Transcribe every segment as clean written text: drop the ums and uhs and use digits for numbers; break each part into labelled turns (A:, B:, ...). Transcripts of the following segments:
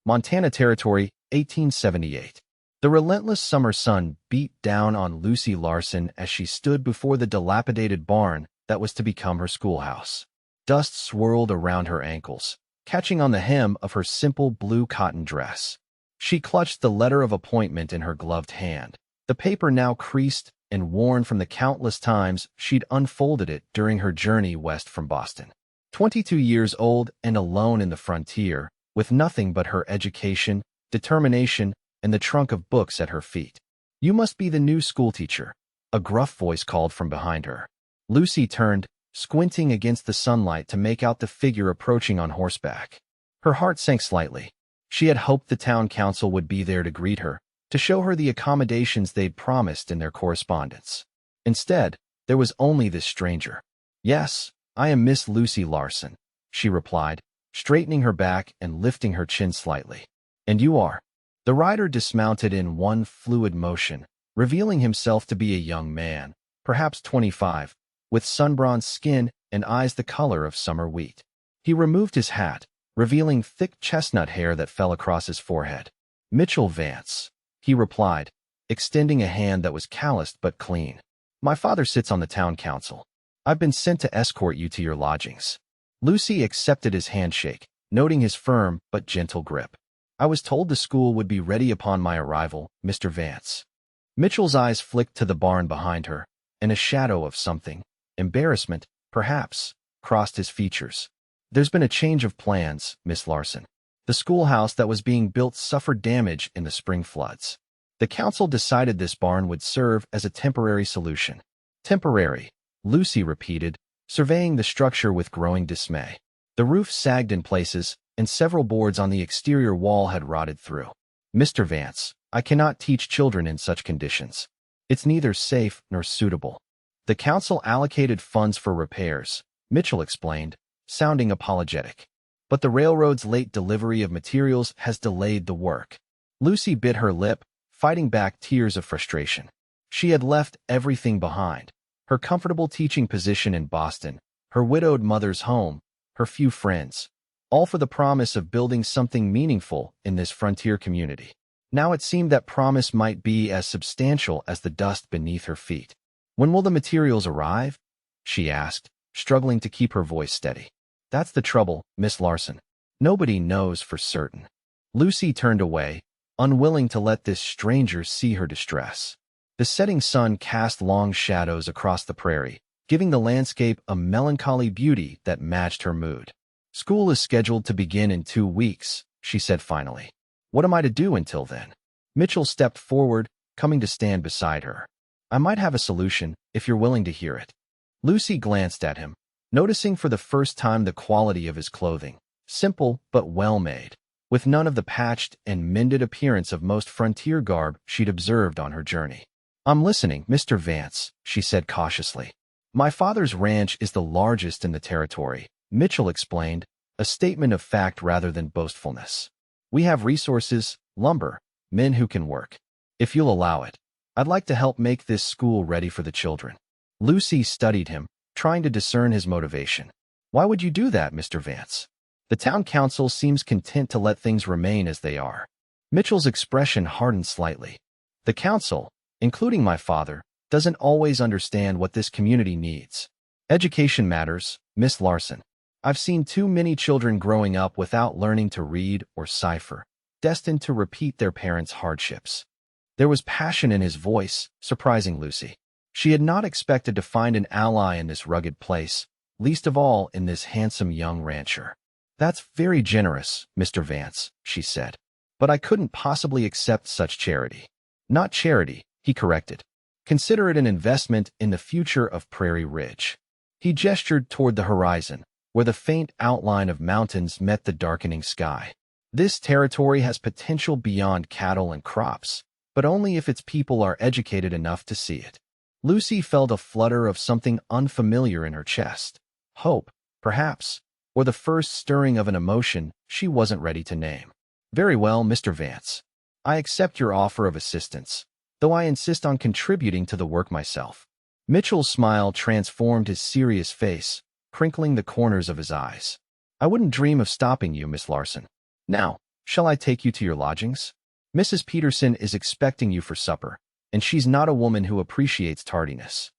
A: Montana Territory, 1878. The relentless summer sun beat down on Lucy Larson as she stood before the dilapidated barn that was to become her schoolhouse. Dust swirled around her ankles, catching on the hem of her simple blue cotton dress. She clutched the letter of appointment in her gloved hand, the paper now creased and worn from the countless times she'd unfolded it during her journey west from Boston. 22 years old and alone in the frontier, with nothing but her education, determination, and the trunk of books at her feet. "You must be the new schoolteacher," a gruff voice called from behind her. Lucy turned, squinting against the sunlight to make out the figure approaching on horseback. Her heart sank slightly. She had hoped the town council would be there to greet her, to show her the accommodations they'd promised in their correspondence. Instead, there was only this stranger. "Yes, I am Miss Lucy Larson," she replied, straightening her back and lifting her chin slightly. "And you are?" The rider dismounted in one fluid motion, revealing himself to be a young man, perhaps 25, with sun-bronzed skin and eyes the color of summer wheat. He removed his hat, revealing thick chestnut hair that fell across his forehead. "Mitchell Vance," he replied, extending a hand that was calloused but clean. "My father sits on the town council. I've been sent to escort you to your lodgings." Lucy accepted his handshake, noting his firm but gentle grip. "I was told the school would be ready upon my arrival, Mr. Vance." Mitchell's eyes flicked to the barn behind her, and a shadow of something, embarrassment, perhaps, crossed his features. "There's been a change of plans, Miss Larson. The schoolhouse that was being built suffered damage in the spring floods. The council decided this barn would serve as a temporary solution." "Temporary," Lucy repeated, surveying the structure with growing dismay. The roof sagged in places, and several boards on the exterior wall had rotted through. "Mr. Vance, I cannot teach children in such conditions. It's neither safe nor suitable." "The council allocated funds for repairs," Mitchell explained, sounding apologetic. "But the railroad's late delivery of materials has delayed the work." Lucy bit her lip, fighting back tears of frustration. She had left everything behind: her comfortable teaching position in Boston, her widowed mother's home, her few friends, all for the promise of building something meaningful in this frontier community. Now it seemed that promise might be as substantial as the dust beneath her feet. "When will the materials arrive?" she asked, struggling to keep her voice steady. "That's the trouble, Miss Larson. Nobody knows for certain." Lucy turned away, unwilling to let this stranger see her distress. The setting sun cast long shadows across the prairie, giving the landscape a melancholy beauty that matched her mood. "School is scheduled to begin in 2 weeks, she said finally. "What am I to do until then?" Mitchell stepped forward, coming to stand beside her. "I might have a solution, if you're willing to hear it." Lucy glanced at him, noticing for the first time the quality of his clothing, simple but well-made, with none of the patched and mended appearance of most frontier garb she'd observed on her journey. "I'm listening, Mr. Vance," she said cautiously. "My father's ranch is the largest in the territory," Mitchell explained, a statement of fact rather than boastfulness. "We have resources, lumber, men who can work. If you'll allow it, I'd like to help make this school ready for the children." Lucy studied him, trying to discern his motivation. "Why would you do that, Mr. Vance?" "The town council seems content to let things remain as they are." Mitchell's expression hardened slightly. "The council, including my father, doesn't always understand what this community needs. Education matters, Miss Larson. I've seen too many children growing up without learning to read or cipher, destined to repeat their parents' hardships." There was passion in his voice, surprising Lucy. She had not expected to find an ally in this rugged place, least of all in this handsome young rancher. "That's very generous, Mr. Vance," she said. "But I couldn't possibly accept such charity." "Not charity," he corrected. "Consider it an investment in the future of Prairie Ridge." He gestured toward the horizon, where the faint outline of mountains met the darkening sky. "This territory has potential beyond cattle and crops, but only if its people are educated enough to see it." Lucy felt a flutter of something unfamiliar in her chest. Hope, perhaps, or the first stirring of an emotion she wasn't ready to name. "Very well, Mr. Vance. I accept your offer of assistance, though I insist on contributing to the work myself." Mitchell's smile transformed his serious face, crinkling the corners of his eyes. "I wouldn't dream of stopping you, Miss Larson. Now, Shall I take you to your lodgings? Mrs. Peterson is expecting you for supper, and she's not a woman who appreciates tardiness.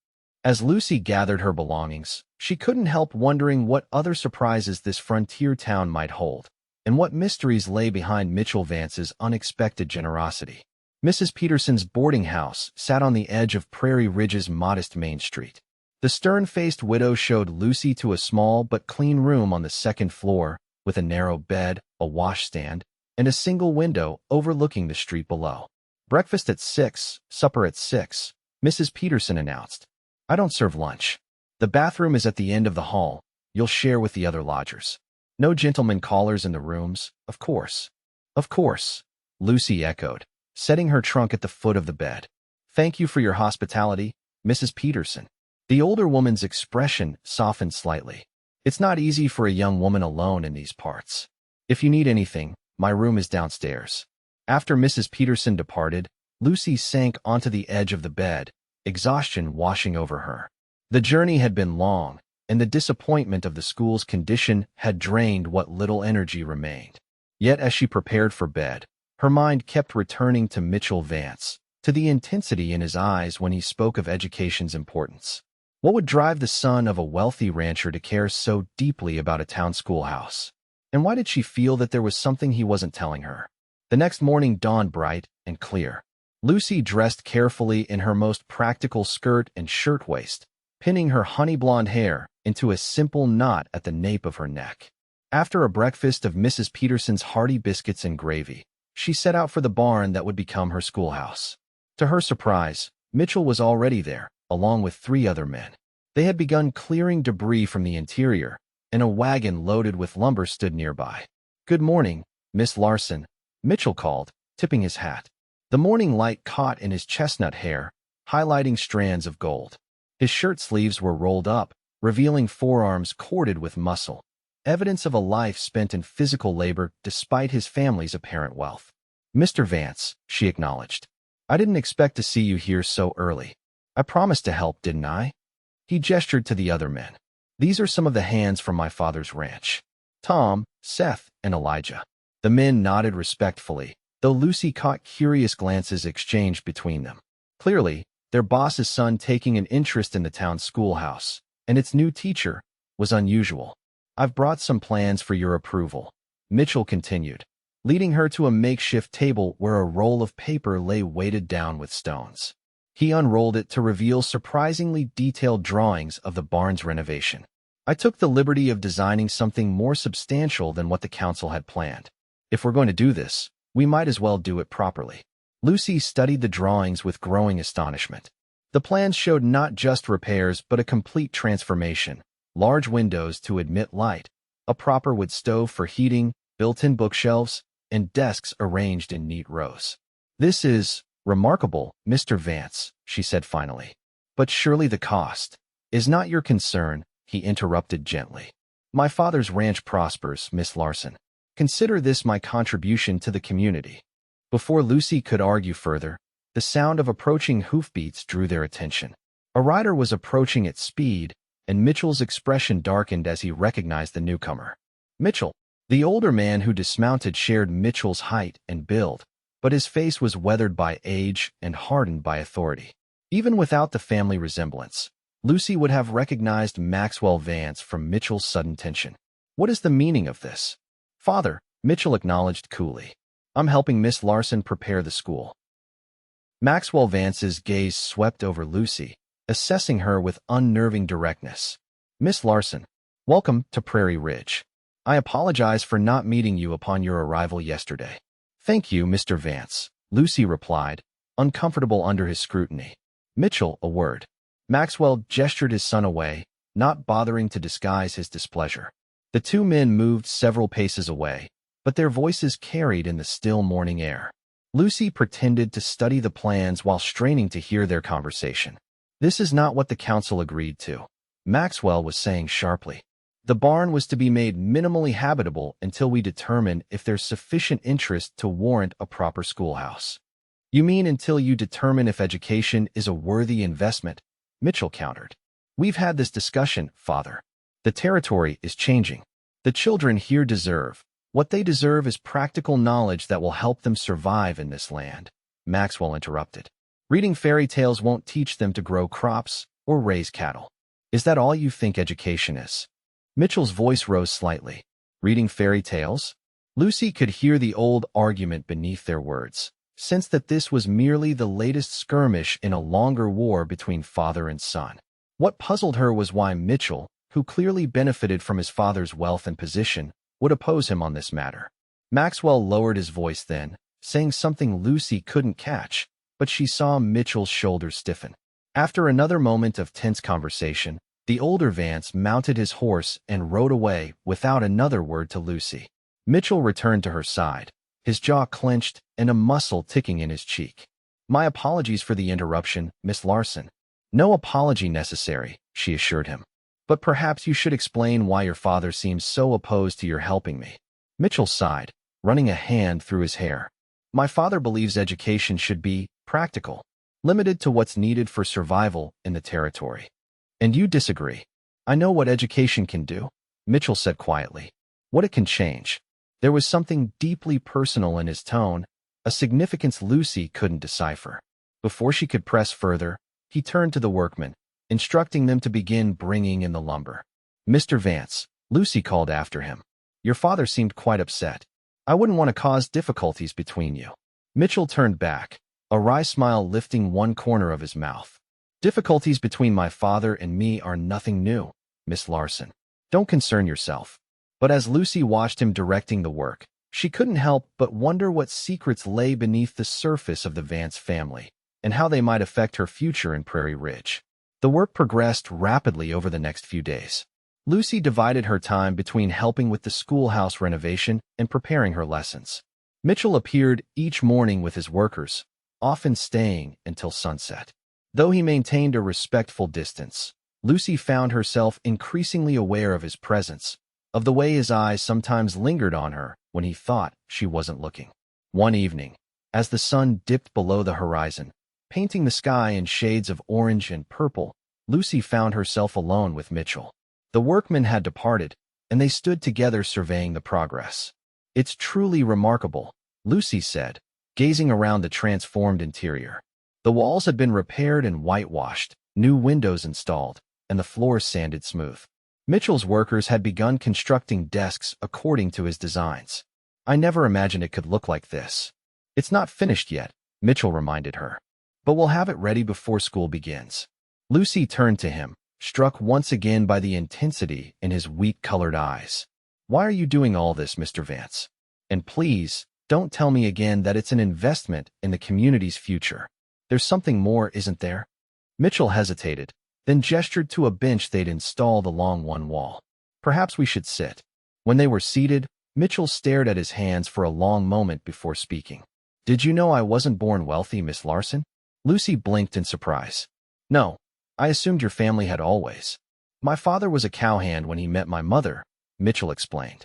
A: As Lucy gathered her belongings, she couldn't help wondering what other surprises this frontier town might hold, and what mysteries lay behind Mitchell Vance's unexpected generosity. Mrs. Peterson's boarding house sat on the edge of Prairie Ridge's modest Main Street. The stern-faced widow showed Lucy to a small but clean room on the second floor, with a narrow bed, a washstand, and a single window overlooking the street below. "Breakfast at 6, supper at 6, Mrs. Peterson announced. "I don't serve lunch. The bathroom is at the end of the hall. You'll share with the other lodgers. No gentlemen callers in the rooms, of course." "Of course," Lucy echoed, setting her trunk at the foot of the bed. "Thank you for your hospitality, Mrs. Peterson." The older woman's expression softened slightly. "It's not easy for a young woman alone in these parts. If you need anything, my room is downstairs." After Mrs. Peterson departed, Lucy sank onto the edge of the bed, exhaustion washing over her. The journey had been long, and the disappointment of the school's condition had drained what little energy remained. Yet as she prepared for bed, her mind kept returning to Mitchell Vance, to the intensity in his eyes when he spoke of education's importance. What would drive the son of a wealthy rancher to care so deeply about a town schoolhouse? And why did she feel that there was something he wasn't telling her? The next morning dawned bright and clear. Lucy dressed carefully in her most practical skirt and shirtwaist, pinning her honey-blonde hair into a simple knot at the nape of her neck. After a breakfast of Mrs. Peterson's hearty biscuits and gravy, she set out for the barn that would become her schoolhouse. To her surprise, Mitchell was already there, along with 3 other men. They had begun clearing debris from the interior, and a wagon loaded with lumber stood nearby. "Good morning, Miss Larson," Mitchell called, tipping his hat. The morning light caught in his chestnut hair, highlighting strands of gold. His shirt sleeves were rolled up, revealing forearms corded with muscle, evidence of a life spent in physical labor despite his family's apparent wealth. "Mr. Vance," she acknowledged. "I didn't expect to see you here so early. I promised to help, didn't I?" He gestured to the other men. "These are some of the hands from my father's ranch. Tom, Seth, and Elijah." The men nodded respectfully, though Lucy caught curious glances exchanged between them. Clearly, their boss's son taking an interest in the town's schoolhouse, and its new teacher, was unusual. "I've brought some plans for your approval," Mitchell continued, leading her to a makeshift table where a roll of paper lay weighted down with stones. He unrolled it to reveal surprisingly detailed drawings of the barn's renovation. "I took the liberty of designing something more substantial than what the council had planned. If we're going to do this, we might as well do it properly." Lucy studied the drawings with growing astonishment. The plans showed not just repairs but a complete transformation: large windows to admit light, a proper wood stove for heating, built-in bookshelves, and desks arranged in neat rows. "This is remarkable, Mr. Vance," she said finally. "But surely the cost is not your concern," he interrupted gently. "My father's ranch prospers, Miss Larson. Consider this my contribution to the community." Before Lucy could argue further, the sound of approaching hoofbeats drew their attention. A rider was approaching at speed, and Mitchell's expression darkened as he recognized the newcomer. Mitchell, the older man who dismounted, shared Mitchell's height and build, but his face was weathered by age and hardened by authority. Even without the family resemblance, Lucy would have recognized Maxwell Vance from Mitchell's sudden tension. "What is the meaning of this?" "Father," Mitchell acknowledged coolly. "I'm helping Miss Larson prepare the school." Maxwell Vance's gaze swept over Lucy, assessing her with unnerving directness. "Miss Larson, welcome to Prairie Ridge. I apologize for not meeting you upon your arrival yesterday." "Thank you, Mr. Vance," Lucy replied, uncomfortable under his scrutiny. "Mitchell, a word." Maxwell gestured his son away, not bothering to disguise his displeasure. The 2 men moved several paces away, but their voices carried in the still morning air. Lucy pretended to study the plans while straining to hear their conversation. "This is not what the council agreed to," Maxwell was saying sharply. "The barn was to be made minimally habitable until we determine if there's sufficient interest to warrant a proper schoolhouse." "You mean until you determine if education is a worthy investment?" Mitchell countered. "We've had this discussion, Father. The territory is changing. The children here deserve, What they deserve is practical knowledge that will help them survive in this land, Maxwell interrupted. Reading fairy tales won't teach them to grow crops or raise cattle. Is that all you think education is? Mitchell's voice rose slightly. Reading fairy tales? Lucy could hear the old argument beneath their words, sensed that this was merely the latest skirmish in a longer war between father and son. What puzzled her was why Mitchell, who clearly benefited from his father's wealth and position, would oppose him on this matter. Maxwell lowered his voice then, saying something Lucy couldn't catch, but she saw Mitchell's shoulders stiffen. After another moment of tense conversation, the older Vance mounted his horse and rode away without another word to Lucy. Mitchell returned to her side, his jaw clenched and a muscle ticking in his cheek. My apologies for the interruption, Miss Larson. No apology necessary, she assured him. But perhaps you should explain why your father seems so opposed to your helping me. Mitchell sighed, running a hand through his hair. My father believes education should be practical, limited to what's needed for survival in the territory. And you disagree. I know what education can do, Mitchell said quietly. What it can change. There was something deeply personal in his tone, a significance Lucy couldn't decipher. Before she could press further, he turned to the workmen, instructing them to begin bringing in the lumber. Mr. Vance, Lucy called after him. Your father seemed quite upset. I wouldn't want to cause difficulties between you. Mitchell turned back, a wry smile lifting one corner of his mouth. Difficulties between my father and me are nothing new, Miss Larson. Don't concern yourself. But as Lucy watched him directing the work, she couldn't help but wonder what secrets lay beneath the surface of the Vance family, and how they might affect her future in Prairie Ridge. The work progressed rapidly over the next few days. Lucy divided her time between helping with the schoolhouse renovation and preparing her lessons. Mitchell appeared each morning with his workers, often staying until sunset. Though he maintained a respectful distance, Lucy found herself increasingly aware of his presence, of the way his eyes sometimes lingered on her when he thought she wasn't looking. One evening, as the sun dipped below the horizon, painting the sky in shades of orange and purple, Lucy found herself alone with Mitchell. The workmen had departed, and they stood together surveying the progress. It's truly remarkable, Lucy said, gazing around the transformed interior. The walls had been repaired and whitewashed, new windows installed, and the floors sanded smooth. Mitchell's workers had begun constructing desks according to his designs. I never imagined it could look like this. It's not finished yet, Mitchell reminded her. But we'll have it ready before school begins. Lucy turned to him, struck once again by the intensity in his weak-colored eyes. Why are you doing all this, Mr. Vance? And please, don't tell me again that it's an investment in the community's future. There's something more, isn't there? Mitchell hesitated, then gestured to a bench they'd installed along one wall. Perhaps we should sit. When they were seated, Mitchell stared at his hands for a long moment before speaking. Did you know I wasn't born wealthy, Miss Larson? Lucy blinked in surprise. No, I assumed your family had always. My father was a cowhand when he met my mother, Mitchell explained.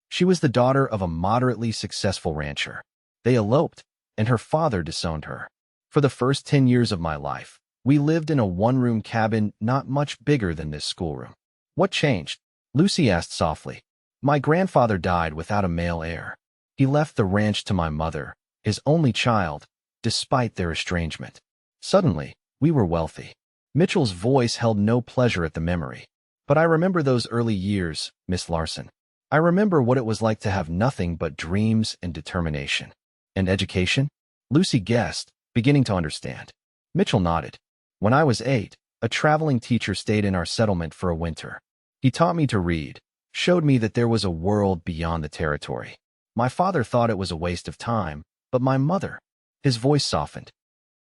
A: She was the daughter of a moderately successful rancher. They eloped, and her father disowned her. For the first 10 years of my life, we lived in a one-room cabin not much bigger than this schoolroom. What changed? Lucy asked softly. My grandfather died without a male heir. He left the ranch to my mother, his only child, despite their estrangement. Suddenly, we were wealthy. Mitchell's voice held no pleasure at the memory. But I remember those early years, Miss Larson. I remember what it was like to have nothing but dreams and determination. And education? Lucy guessed, beginning to understand. Mitchell nodded. When I was 8, a traveling teacher stayed in our settlement for a winter. He taught me to read, showed me that there was a world beyond the territory. My father thought it was a waste of time, but my mother, his voice softened.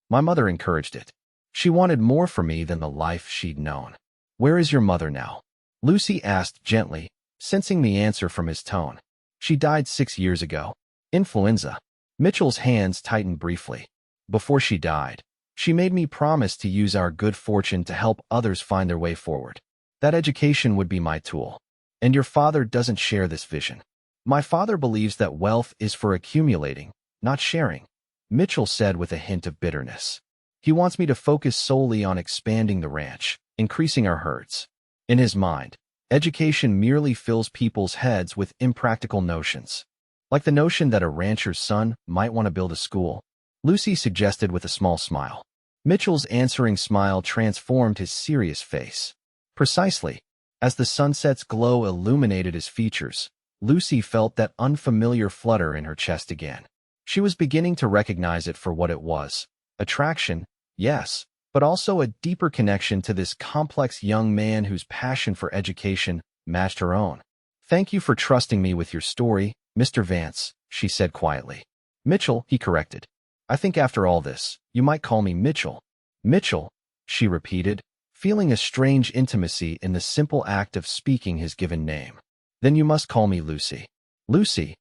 A: My mother encouraged it. She wanted more for me than the life she'd known. Where is your mother now? Lucy asked gently, sensing the answer from his tone. She died 6 years ago. Influenza. Mitchell's hands tightened briefly. Before she died, she made me promise to use our good fortune to help others find their way forward. That education would be my tool. And your father doesn't share this vision. My father believes that wealth is for accumulating, not sharing, Mitchell said with a hint of bitterness. He wants me to focus solely on expanding the ranch, increasing our herds. In his mind, Education merely fills people's heads with impractical notions. Like the notion that a rancher's son might want to build a school, Lucy suggested with a small smile. Mitchell's answering smile transformed his serious face. Precisely. As the sunset's glow illuminated his features, Lucy felt that unfamiliar flutter in her chest again. She was beginning to recognize it for what it was. Attraction, yes, but also a deeper connection to this complex young man whose passion for education matched her own. "Thank you for trusting me with your story, Mr. Vance," she said quietly. "Mitchell," he corrected. "I think after all this, you might call me Mitchell." "Mitchell," she repeated, feeling a strange intimacy in the simple act of speaking his given name. "Then you must call me Lucy." "Lucy,"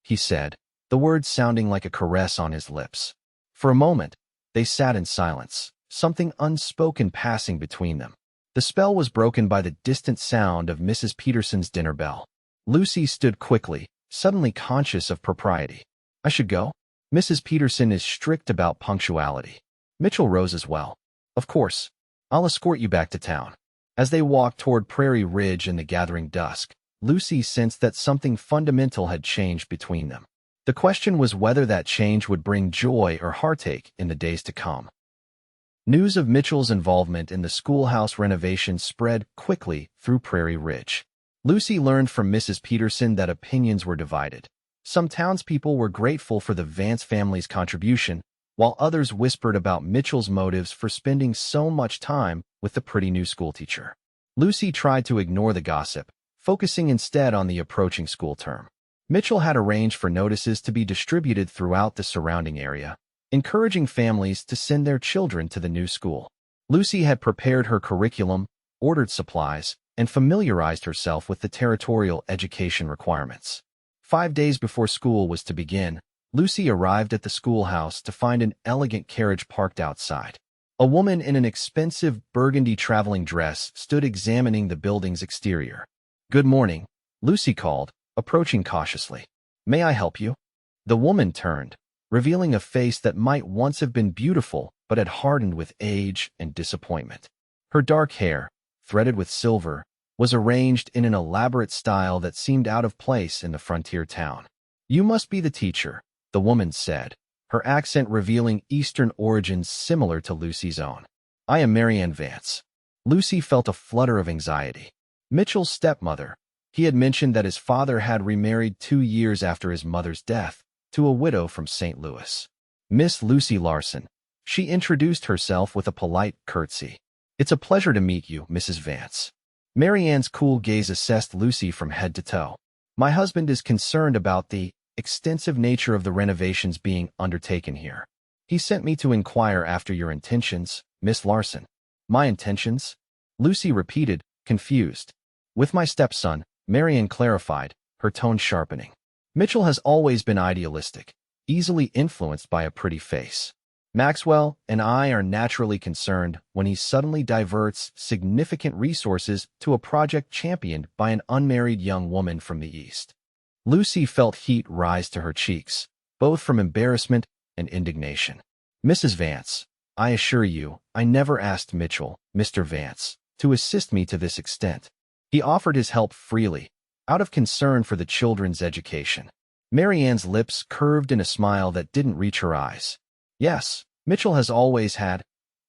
A: he said, the words sounding like a caress on his lips. For a moment, they sat in silence, something unspoken passing between them. The spell was broken by the distant sound of Mrs. Peterson's dinner bell. Lucy stood quickly, suddenly conscious of propriety. "I should go? Mrs. Peterson is strict about punctuality." Mitchell rose as well. "Of course. I'll escort you back to town." As they walked toward Prairie Ridge in the gathering dusk, Lucy sensed that something fundamental had changed between them. The question was whether that change would bring joy or heartache in the days to come. News of Mitchell's involvement in the schoolhouse renovation spread quickly through Prairie Ridge. Lucy learned from Mrs. Peterson that opinions were divided. Some townspeople were grateful for the Vance family's contribution, while others whispered about Mitchell's motives for spending so much time with the pretty new schoolteacher. Lucy tried to ignore the gossip, focusing instead on the approaching school term. Mitchell had arranged for notices to be distributed throughout the surrounding area, encouraging families to send their children to the new school. Lucy had prepared her curriculum, ordered supplies, and familiarized herself with the territorial education requirements. 5 days before school was to begin, Lucy arrived at the schoolhouse to find an elegant carriage parked outside. A woman in an expensive burgundy traveling dress stood examining the building's exterior. "Good morning," Lucy called, approaching cautiously. "May I help you?" The woman turned, revealing a face that might once have been beautiful but had hardened with age and disappointment. Her dark hair, threaded with silver, was arranged in an elaborate style that seemed out of place in the frontier town. "You must be the teacher," the woman said, her accent revealing Eastern origins similar to Lucy's own. "I am Mitchell Vance." Lucy felt a flutter of anxiety. Mitchell's stepmother. He had mentioned that his father had remarried 2 years after his mother's death, to a widow from St. Louis. "Miss Lucy Larson." She introduced herself with a polite curtsy. "It's a pleasure to meet you, Mrs. Vance." Marianne's cool gaze assessed Lucy from head to toe. "My husband is concerned about the extensive nature of the renovations being undertaken here. He sent me to inquire after your intentions, Miss Larson." "My intentions?" Lucy repeated, confused. "With my stepson," Marianne clarified, her tone sharpening. "Mitchell has always been idealistic, easily influenced by a pretty face. Maxwell and I are naturally concerned when he suddenly diverts significant resources to a project championed by an unmarried young woman from the East." Lucy felt heat rise to her cheeks, both from embarrassment and indignation. "Mrs. Vance, I assure you, I never asked Mitchell, Mr. Vance, to assist me to this extent. He offered his help freely, out of concern for the children's education." Marianne's lips curved in a smile that didn't reach her eyes. "Yes, Mitchell has always had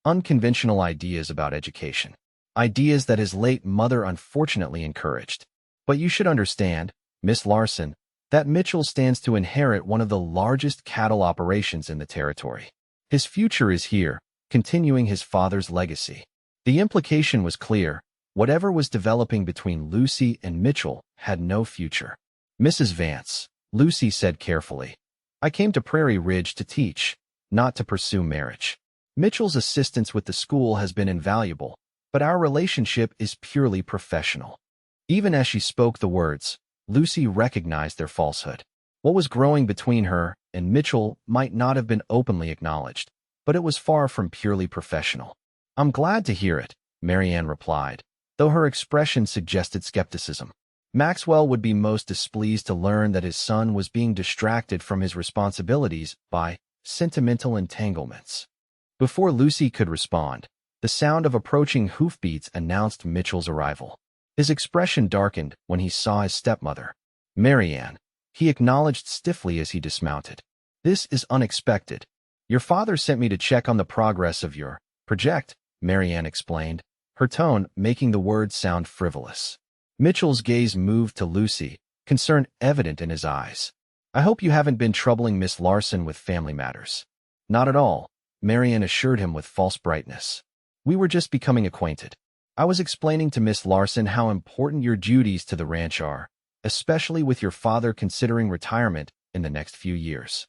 A: unconventional ideas about education, ideas that his late mother unfortunately encouraged. But you should understand, Miss Larson, that Mitchell stands to inherit one of the largest cattle operations in the territory. His future is here, continuing his father's legacy." The implication was clear. Whatever was developing between Lucy and Mitchell had no future. "Mrs. Vance," Lucy said carefully, "I came to Prairie Ridge to teach, not to pursue marriage. Mitchell's assistance with the school has been invaluable, but our relationship is purely professional." Even as she spoke the words, Lucy recognized their falsehood. What was growing between her and Mitchell might not have been openly acknowledged, but it was far from purely professional. "I'm glad to hear it," Marianne replied, though her expression suggested skepticism. Maxwell would be most displeased to learn that his son was being distracted from his responsibilities by sentimental entanglements. Before Lucy could respond, the sound of approaching hoofbeats announced Mitchell's arrival. His expression darkened when he saw his stepmother, Marianne. He acknowledged stiffly as he dismounted. This is unexpected. Your father sent me to check on the progress of your project, Marianne explained, her tone making the words sound frivolous. Mitchell's gaze moved to Lucy, concern evident in his eyes. I hope you haven't been troubling Miss Larson with family matters. Not at all, Marianne assured him with false brightness. We were just becoming acquainted. I was explaining to Miss Larson how important your duties to the ranch are, especially with your father considering retirement in the next few years.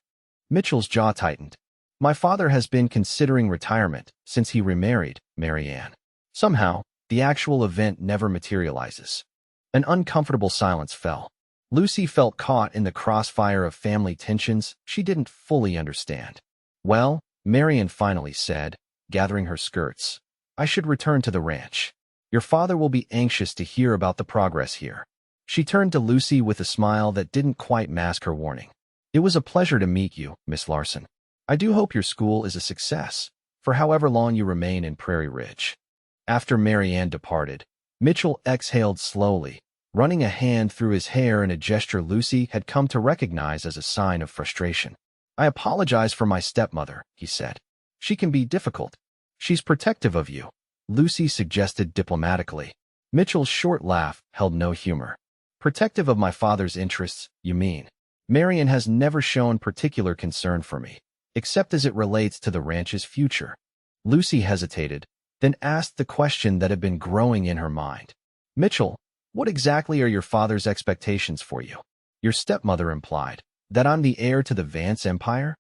A: Mitchell's jaw tightened. My father has been considering retirement since he remarried Marianne. Somehow, the actual event never materializes. An uncomfortable silence fell. Lucy felt caught in the crossfire of family tensions she didn't fully understand. Well, Marianne finally said, gathering her skirts, I should return to the ranch. Your father will be anxious to hear about the progress here. She turned to Lucy with a smile that didn't quite mask her warning. It was a pleasure to meet you, Miss Larson. I do hope your school is a success, for however long you remain in Prairie Ridge. After Marianne departed, Mitchell exhaled slowly, running a hand through his hair in a gesture Lucy had come to recognize as a sign of frustration. I apologize for my stepmother, he said. She can be difficult. She's protective of you, Lucy suggested diplomatically. Mitchell's short laugh held no humor. Protective of my father's interests, you mean? Marianne has never shown particular concern for me, except as it relates to the ranch's future. Lucy hesitated, then asked the question that had been growing in her mind. Mitchell, what exactly are your father's expectations for you? Your stepmother implied that I'm the heir to the Vance empire?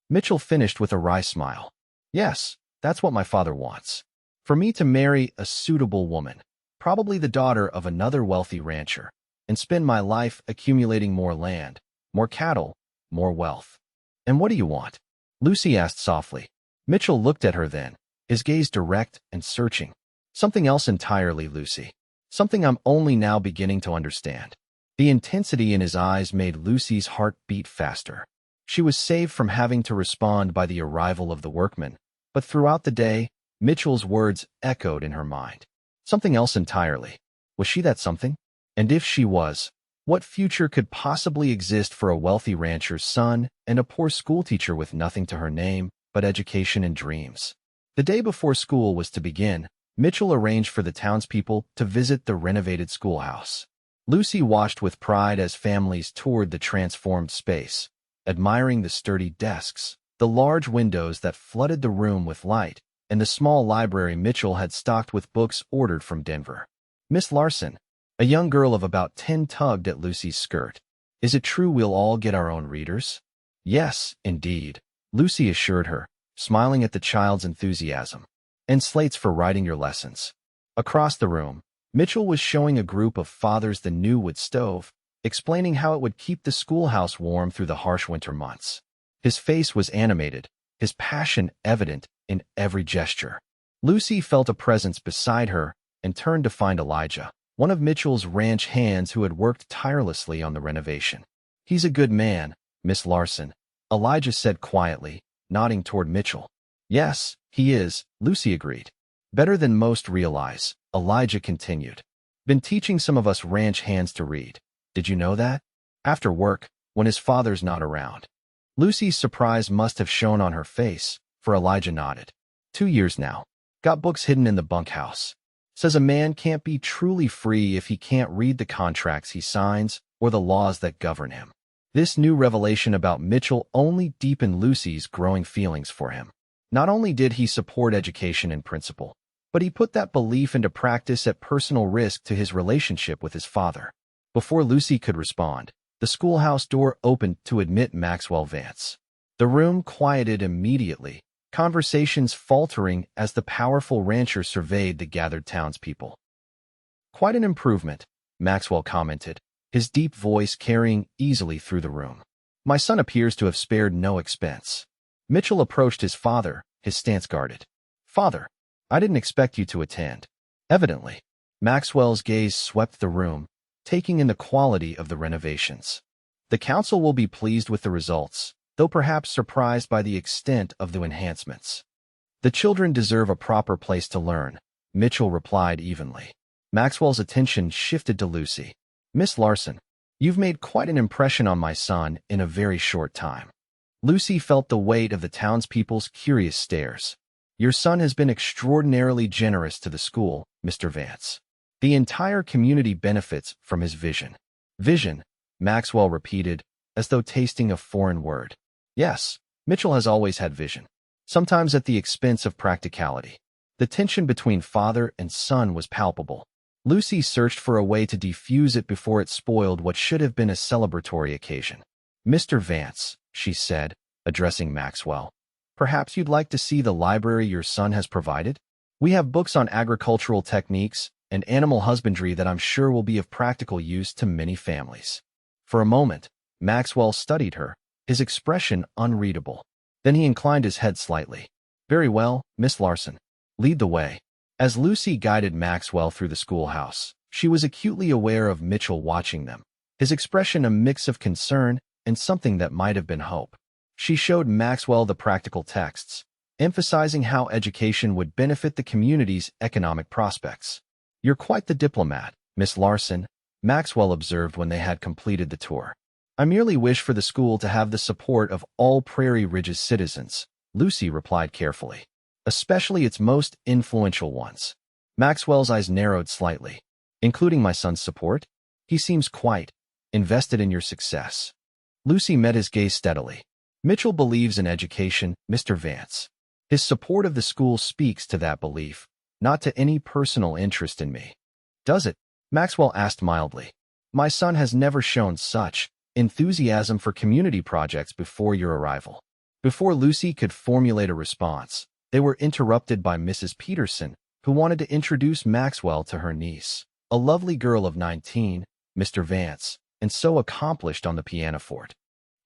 A: Mitchell finished with a wry smile. Yes, that's what my father wants. For me to marry a suitable woman, probably the daughter of another wealthy rancher, and spend my life accumulating more land, more cattle, more wealth. And what do you want? Lucy asked softly. Mitchell looked at her then, his gaze direct and searching. Something else entirely, Lucy. Something I'm only now beginning to understand. The intensity in his eyes made Lucy's heart beat faster. She was saved from having to respond by the arrival of the workmen, but throughout the day, Mitchell's words echoed in her mind. Something else entirely. Was she that something? And if she was, what future could possibly exist for a wealthy rancher's son and a poor schoolteacher with nothing to her name but education and dreams? The day before school was to begin, Mitchell arranged for the townspeople to visit the renovated schoolhouse. Lucy watched with pride as families toured the transformed space, admiring the sturdy desks, the large windows that flooded the room with light, and the small library Mitchell had stocked with books ordered from Denver. Miss Larson, a young girl of about 10, tugged at Lucy's skirt. Is it true we'll all get our own readers? Yes, indeed, Lucy assured her, smiling at the child's enthusiasm. And slates for writing your lessons. Across the room, Mitchell was showing a group of fathers the new wood stove, explaining how it would keep the schoolhouse warm through the harsh winter months. His face was animated, his passion evident in every gesture. Lucy felt a presence beside her and turned to find Elijah, one of Mitchell's ranch hands who had worked tirelessly on the renovation. He's a good man, Miss Larson, Elijah said quietly, nodding toward Mitchell. Yes, he is, Lucy agreed. Better than most realize, Elijah continued. Been teaching some of us ranch hands to read. Did you know that? After work, when his father's not around. Lucy's surprise must have shown on her face, for Elijah nodded. 2 years now. Got books hidden in the bunkhouse. Says a man can't be truly free if he can't read the contracts he signs or the laws that govern him. This new revelation about Mitchell only deepened Lucy's growing feelings for him. Not only did he support education in principle, but he put that belief into practice at personal risk to his relationship with his father. Before Lucy could respond, the schoolhouse door opened to admit Mitchell Vance. The room quieted immediately, conversations faltering as the powerful rancher surveyed the gathered townspeople. Quite an improvement, Maxwell commented, his deep voice carrying easily through the room. My son appears to have spared no expense. Mitchell approached his father, his stance guarded. Father, I didn't expect you to attend. Evidently, Maxwell's gaze swept the room, taking in the quality of the renovations. The council will be pleased with the results, though perhaps surprised by the extent of the enhancements. The children deserve a proper place to learn, Mitchell replied evenly. Maxwell's attention shifted to Lucy. Miss Larson, you've made quite an impression on my son in a very short time. Lucy felt the weight of the townspeople's curious stares. Your son has been extraordinarily generous to the school, Mr. Vance. The entire community benefits from his vision. Vision, Maxwell repeated, as though tasting a foreign word. Yes, Mitchell has always had vision, sometimes at the expense of practicality. The tension between father and son was palpable. Lucy searched for a way to defuse it before it spoiled what should have been a celebratory occasion. Mr. Vance, she said, addressing Maxwell, perhaps you'd like to see the library your son has provided? We have books on agricultural techniques and animal husbandry that I'm sure will be of practical use to many families. For a moment, Maxwell studied her, his expression unreadable. Then he inclined his head slightly. Very well, Miss Larson. Lead the way. As Lucy guided Maxwell through the schoolhouse, she was acutely aware of Mitchell watching them, his expression a mix of concern and something that might have been hope. She showed Maxwell the practical texts, emphasizing how education would benefit the community's economic prospects. You're quite the diplomat, Miss Larson, Maxwell observed when they had completed the tour. I merely wish for the school to have the support of all Prairie Ridge's citizens, Lucy replied carefully, especially its most influential ones. Maxwell's eyes narrowed slightly. Including my son's support? He seems quite invested in your success. Lucy met his gaze steadily. Mitchell believes in education, Mr. Vance. His support of the school speaks to that belief, not to any personal interest in me. Does it? Maxwell asked mildly. My son has never shown such enthusiasm for community projects before your arrival. Before Lucy could formulate a response, they were interrupted by Mrs. Peterson, who wanted to introduce Maxwell to her niece, a lovely girl of 19, Mr. Vance, and so accomplished on the pianoforte.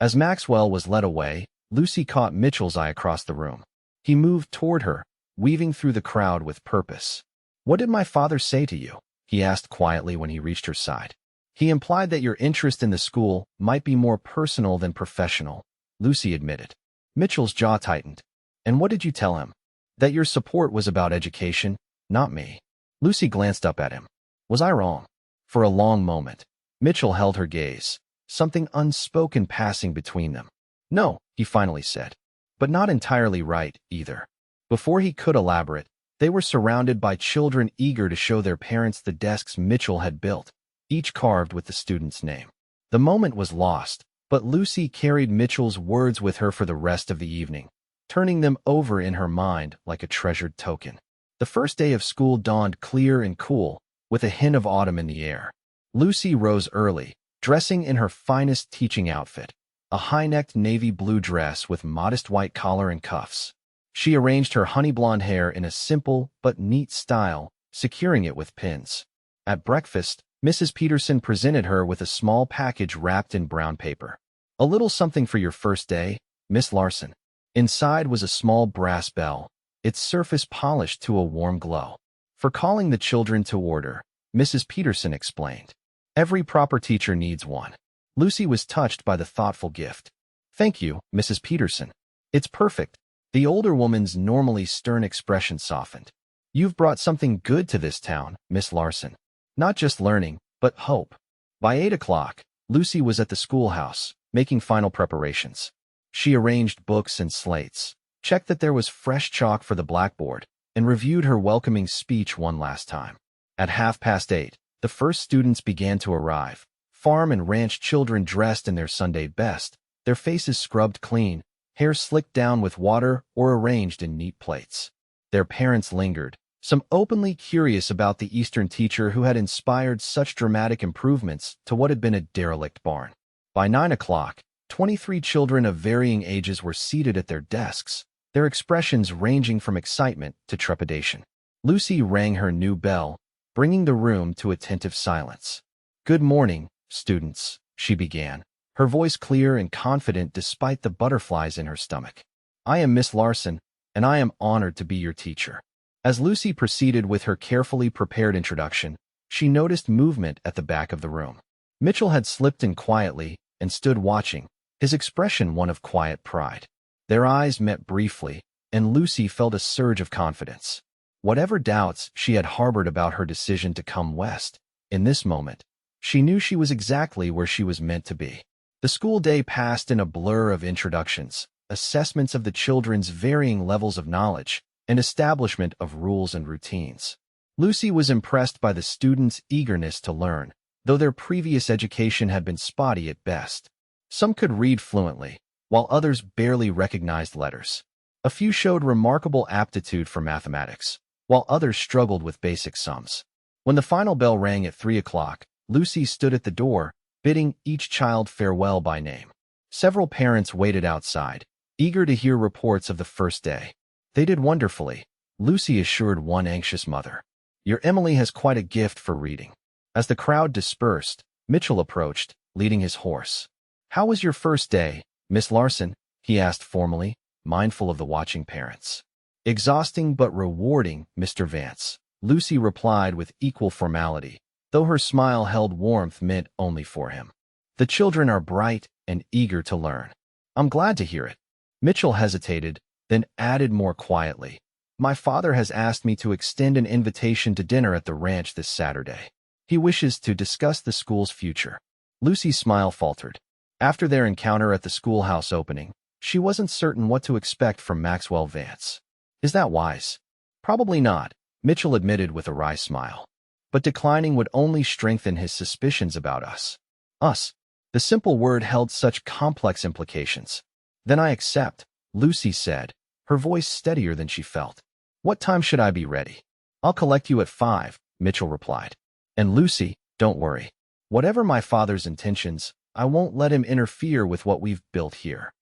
A: As Maxwell was led away, Lucy caught Mitchell's eye across the room. He moved toward her, weaving through the crowd with purpose. What did my father say to you? He asked quietly when he reached her side. He implied that your interest in the school might be more personal than professional, Lucy admitted. Mitchell's jaw tightened. And what did you tell him? That your support was about education, not me. Lucy glanced up at him. Was I wrong? For a long moment, Mitchell held her gaze, something unspoken passing between them. No, he finally said. But not entirely right, either. Before he could elaborate, they were surrounded by children eager to show their parents the desks Mitchell had built, each carved with the student's name. The moment was lost, but Lucy carried Mitchell's words with her for the rest of the evening, turning them over in her mind like a treasured token. The first day of school dawned clear and cool, with a hint of autumn in the air. Lucy rose early, dressing in her finest teaching outfit, a high-necked navy blue dress with modest white collar and cuffs. She arranged her honey-blonde hair in a simple but neat style, securing it with pins. At breakfast, Mrs. Peterson presented her with a small package wrapped in brown paper. A little something for your first day, Miss Larson. Inside was a small brass bell, its surface polished to a warm glow. For calling the children to order, Mrs. Peterson explained. Every proper teacher needs one. Lucy was touched by the thoughtful gift. Thank you, Mrs. Peterson. It's perfect. The older woman's normally stern expression softened. You've brought something good to this town, Miss Larson. Not just learning, but hope. By 8 o'clock, Lucy was at the schoolhouse, making final preparations. She arranged books and slates, checked that there was fresh chalk for the blackboard, and reviewed her welcoming speech one last time. At 8:30, the first students began to arrive, farm and ranch children dressed in their Sunday best, their faces scrubbed clean, hair slicked down with water or arranged in neat plaits. Their parents lingered, some openly curious about the Eastern teacher who had inspired such dramatic improvements to what had been a derelict barn. By 9 o'clock, 23 children of varying ages were seated at their desks, their expressions ranging from excitement to trepidation. Lucy rang her new bell, bringing the room to attentive silence. Good morning, students, she began, her voice clear and confident despite the butterflies in her stomach. I am Miss Larson, and I am honored to be your teacher. As Lucy proceeded with her carefully prepared introduction, she noticed movement at the back of the room. Mitchell had slipped in quietly and stood watching, his expression one of quiet pride. Their eyes met briefly, and Lucy felt a surge of confidence. Whatever doubts she had harbored about her decision to come west, in this moment, she knew she was exactly where she was meant to be. The school day passed in a blur of introductions, assessments of the children's varying levels of knowledge, and establishment of rules and routines. Lucy was impressed by the students' eagerness to learn, though their previous education had been spotty at best. Some could read fluently, while others barely recognized letters. A few showed remarkable aptitude for mathematics, while others struggled with basic sums. When the final bell rang at 3 o'clock, Lucy stood at the door, bidding each child farewell by name. Several parents waited outside, eager to hear reports of the first day. They did wonderfully, Lucy assured one anxious mother. Your Emily has quite a gift for reading. As the crowd dispersed, Mitchell approached, leading his horse. How was your first day, Miss Larson? He asked formally, mindful of the watching parents. Exhausting but rewarding, Mr. Vance, Lucy replied with equal formality, though her smile held warmth meant only for him. The children are bright and eager to learn. I'm glad to hear it. Mitchell hesitated, then added more quietly. My father has asked me to extend an invitation to dinner at the ranch this Saturday. He wishes to discuss the school's future. Lucy's smile faltered. After their encounter at the schoolhouse opening, she wasn't certain what to expect from Maxwell Vance. Is that wise? Probably not, Mitchell admitted with a wry smile. But declining would only strengthen his suspicions about us. Us. The simple word held such complex implications. Then I accept, Lucy said, her voice steadier than she felt. What time should I be ready? I'll collect you at 5, Mitchell replied. And Lucy, don't worry. Whatever my father's intentions, I won't let him interfere with what we've built here.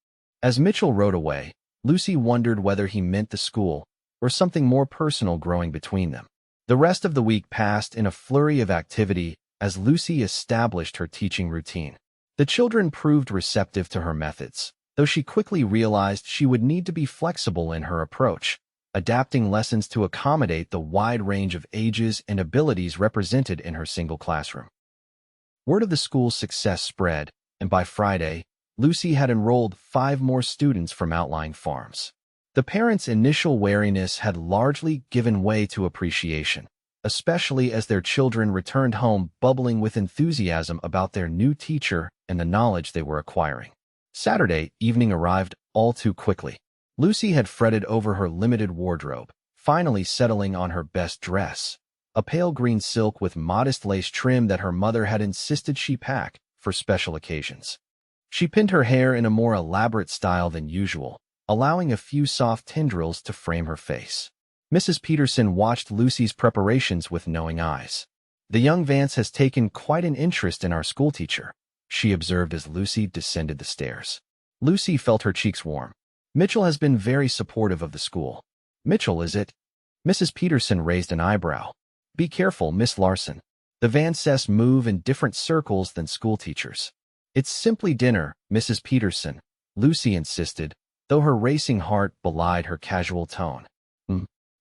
A: As Mitchell rode away, Lucy wondered whether he meant the school or something more personal growing between them. The rest of the week passed in a flurry of activity as Lucy established her teaching routine. The children proved receptive to her methods, though she quickly realized she would need to be flexible in her approach, adapting lessons to accommodate the wide range of ages and abilities represented in her single classroom. Word of the school's success spread, and by Friday, Lucy had enrolled 5 more students from outlying farms. The parents' initial wariness had largely given way to appreciation, especially as their children returned home bubbling with enthusiasm about their new teacher and the knowledge they were acquiring. Saturday evening arrived all too quickly. Lucy had fretted over her limited wardrobe, finally settling on her best dress, a pale green silk with modest lace trim that her mother had insisted she pack for special occasions. She pinned her hair in a more elaborate style than usual, allowing a few soft tendrils to frame her face. Mrs. Peterson watched Lucy's preparations with knowing eyes. The young Vance has taken quite an interest in our schoolteacher, she observed as Lucy descended the stairs. Lucy felt her cheeks warm. Mitchell has been very supportive of the school. Mitchell, is it? Mrs. Peterson raised an eyebrow. Be careful, Miss Larson. The Vances move in different circles than schoolteachers. It's simply dinner, Mrs. Peterson, Lucy insisted, though her racing heart belied her casual tone.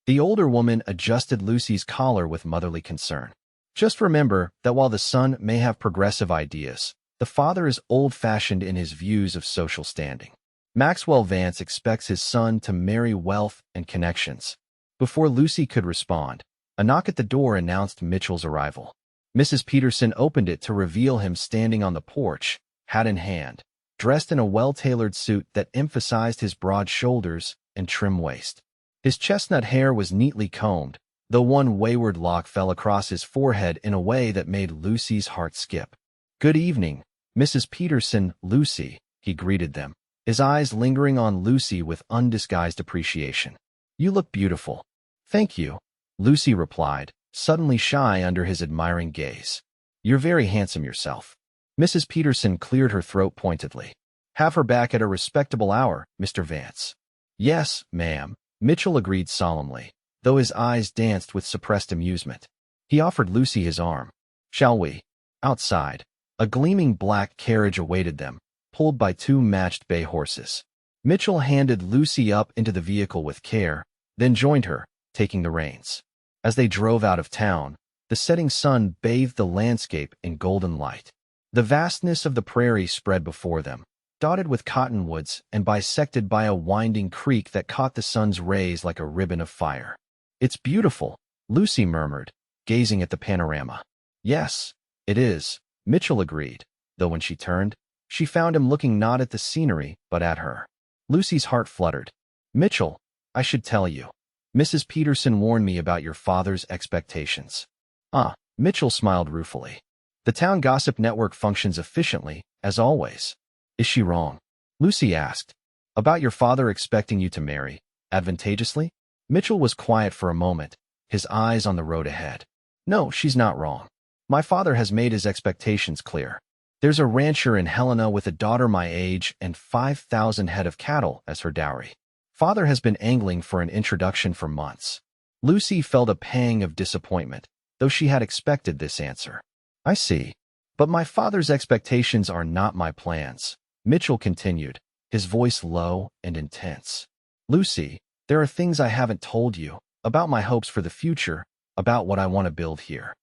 A: The older woman adjusted Lucy's collar with motherly concern. Just remember that while the son may have progressive ideas, the father is old-fashioned in his views of social standing. Maxwell Vance expects his son to marry wealth and connections. Before Lucy could respond, a knock at the door announced Mitchell's arrival. Mrs. Peterson opened it to reveal him standing on the porch, hat in hand, dressed in a well-tailored suit that emphasized his broad shoulders and trim waist. His chestnut hair was neatly combed, though one wayward lock fell across his forehead in a way that made Lucy's heart skip. Good evening, Mrs. Peterson, Lucy, he greeted them, his eyes lingering on Lucy with undisguised appreciation. You look beautiful. Thank you, Lucy replied, suddenly shy under his admiring gaze. You're very handsome yourself. Mrs. Peterson cleared her throat pointedly. Have her back at a respectable hour, Mr. Vance. Yes, ma'am, Mitchell agreed solemnly, though his eyes danced with suppressed amusement. He offered Lucy his arm. Shall we? Outside, a gleaming black carriage awaited them, pulled by 2 matched bay horses. Mitchell handed Lucy up into the vehicle with care, then joined her, taking the reins. As they drove out of town, the setting sun bathed the landscape in golden light. The vastness of the prairie spread before them, dotted with cottonwoods and bisected by a winding creek that caught the sun's rays like a ribbon of fire. It's beautiful, Lucy murmured, gazing at the panorama. Yes, it is, Mitchell agreed, though when she turned, she found him looking not at the scenery, but at her. Lucy's heart fluttered. Mitchell, I should tell you. Mrs. Peterson warned me about your father's expectations. Ah, Mitchell smiled ruefully. The town gossip network functions efficiently, as always. Is she wrong? Lucy asked. About your father expecting you to marry, advantageously? Mitchell was quiet for a moment, his eyes on the road ahead. No, she's not wrong. My father has made his expectations clear. There's a rancher in Helena with a daughter my age and 5,000 head of cattle as her dowry. Father has been angling for an introduction for months. Lucy felt a pang of disappointment, though she had expected this answer. I see. But my father's expectations are not my plans, Mitchell continued, his voice low and intense. Lucy, there are things I haven't told you, about my hopes for the future, about what I want to build here.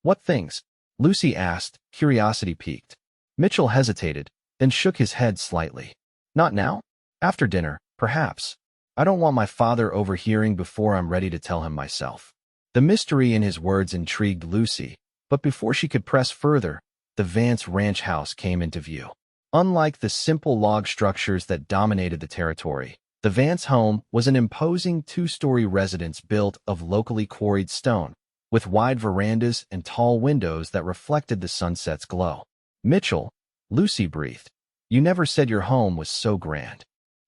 A: What things? Lucy asked, curiosity piqued. Mitchell hesitated, then shook his head slightly. Not now? After dinner, perhaps. I don't want my father overhearing before I'm ready to tell him myself. The mystery in his words intrigued Lucy, but before she could press further, the Vance ranch house came into view. Unlike the simple log structures that dominated the territory, the Vance home was an imposing two-story residence built of locally quarried stone, with wide verandas and tall windows that reflected the sunset's glow. Mitchell, Lucy breathed. You never said your home was so grand.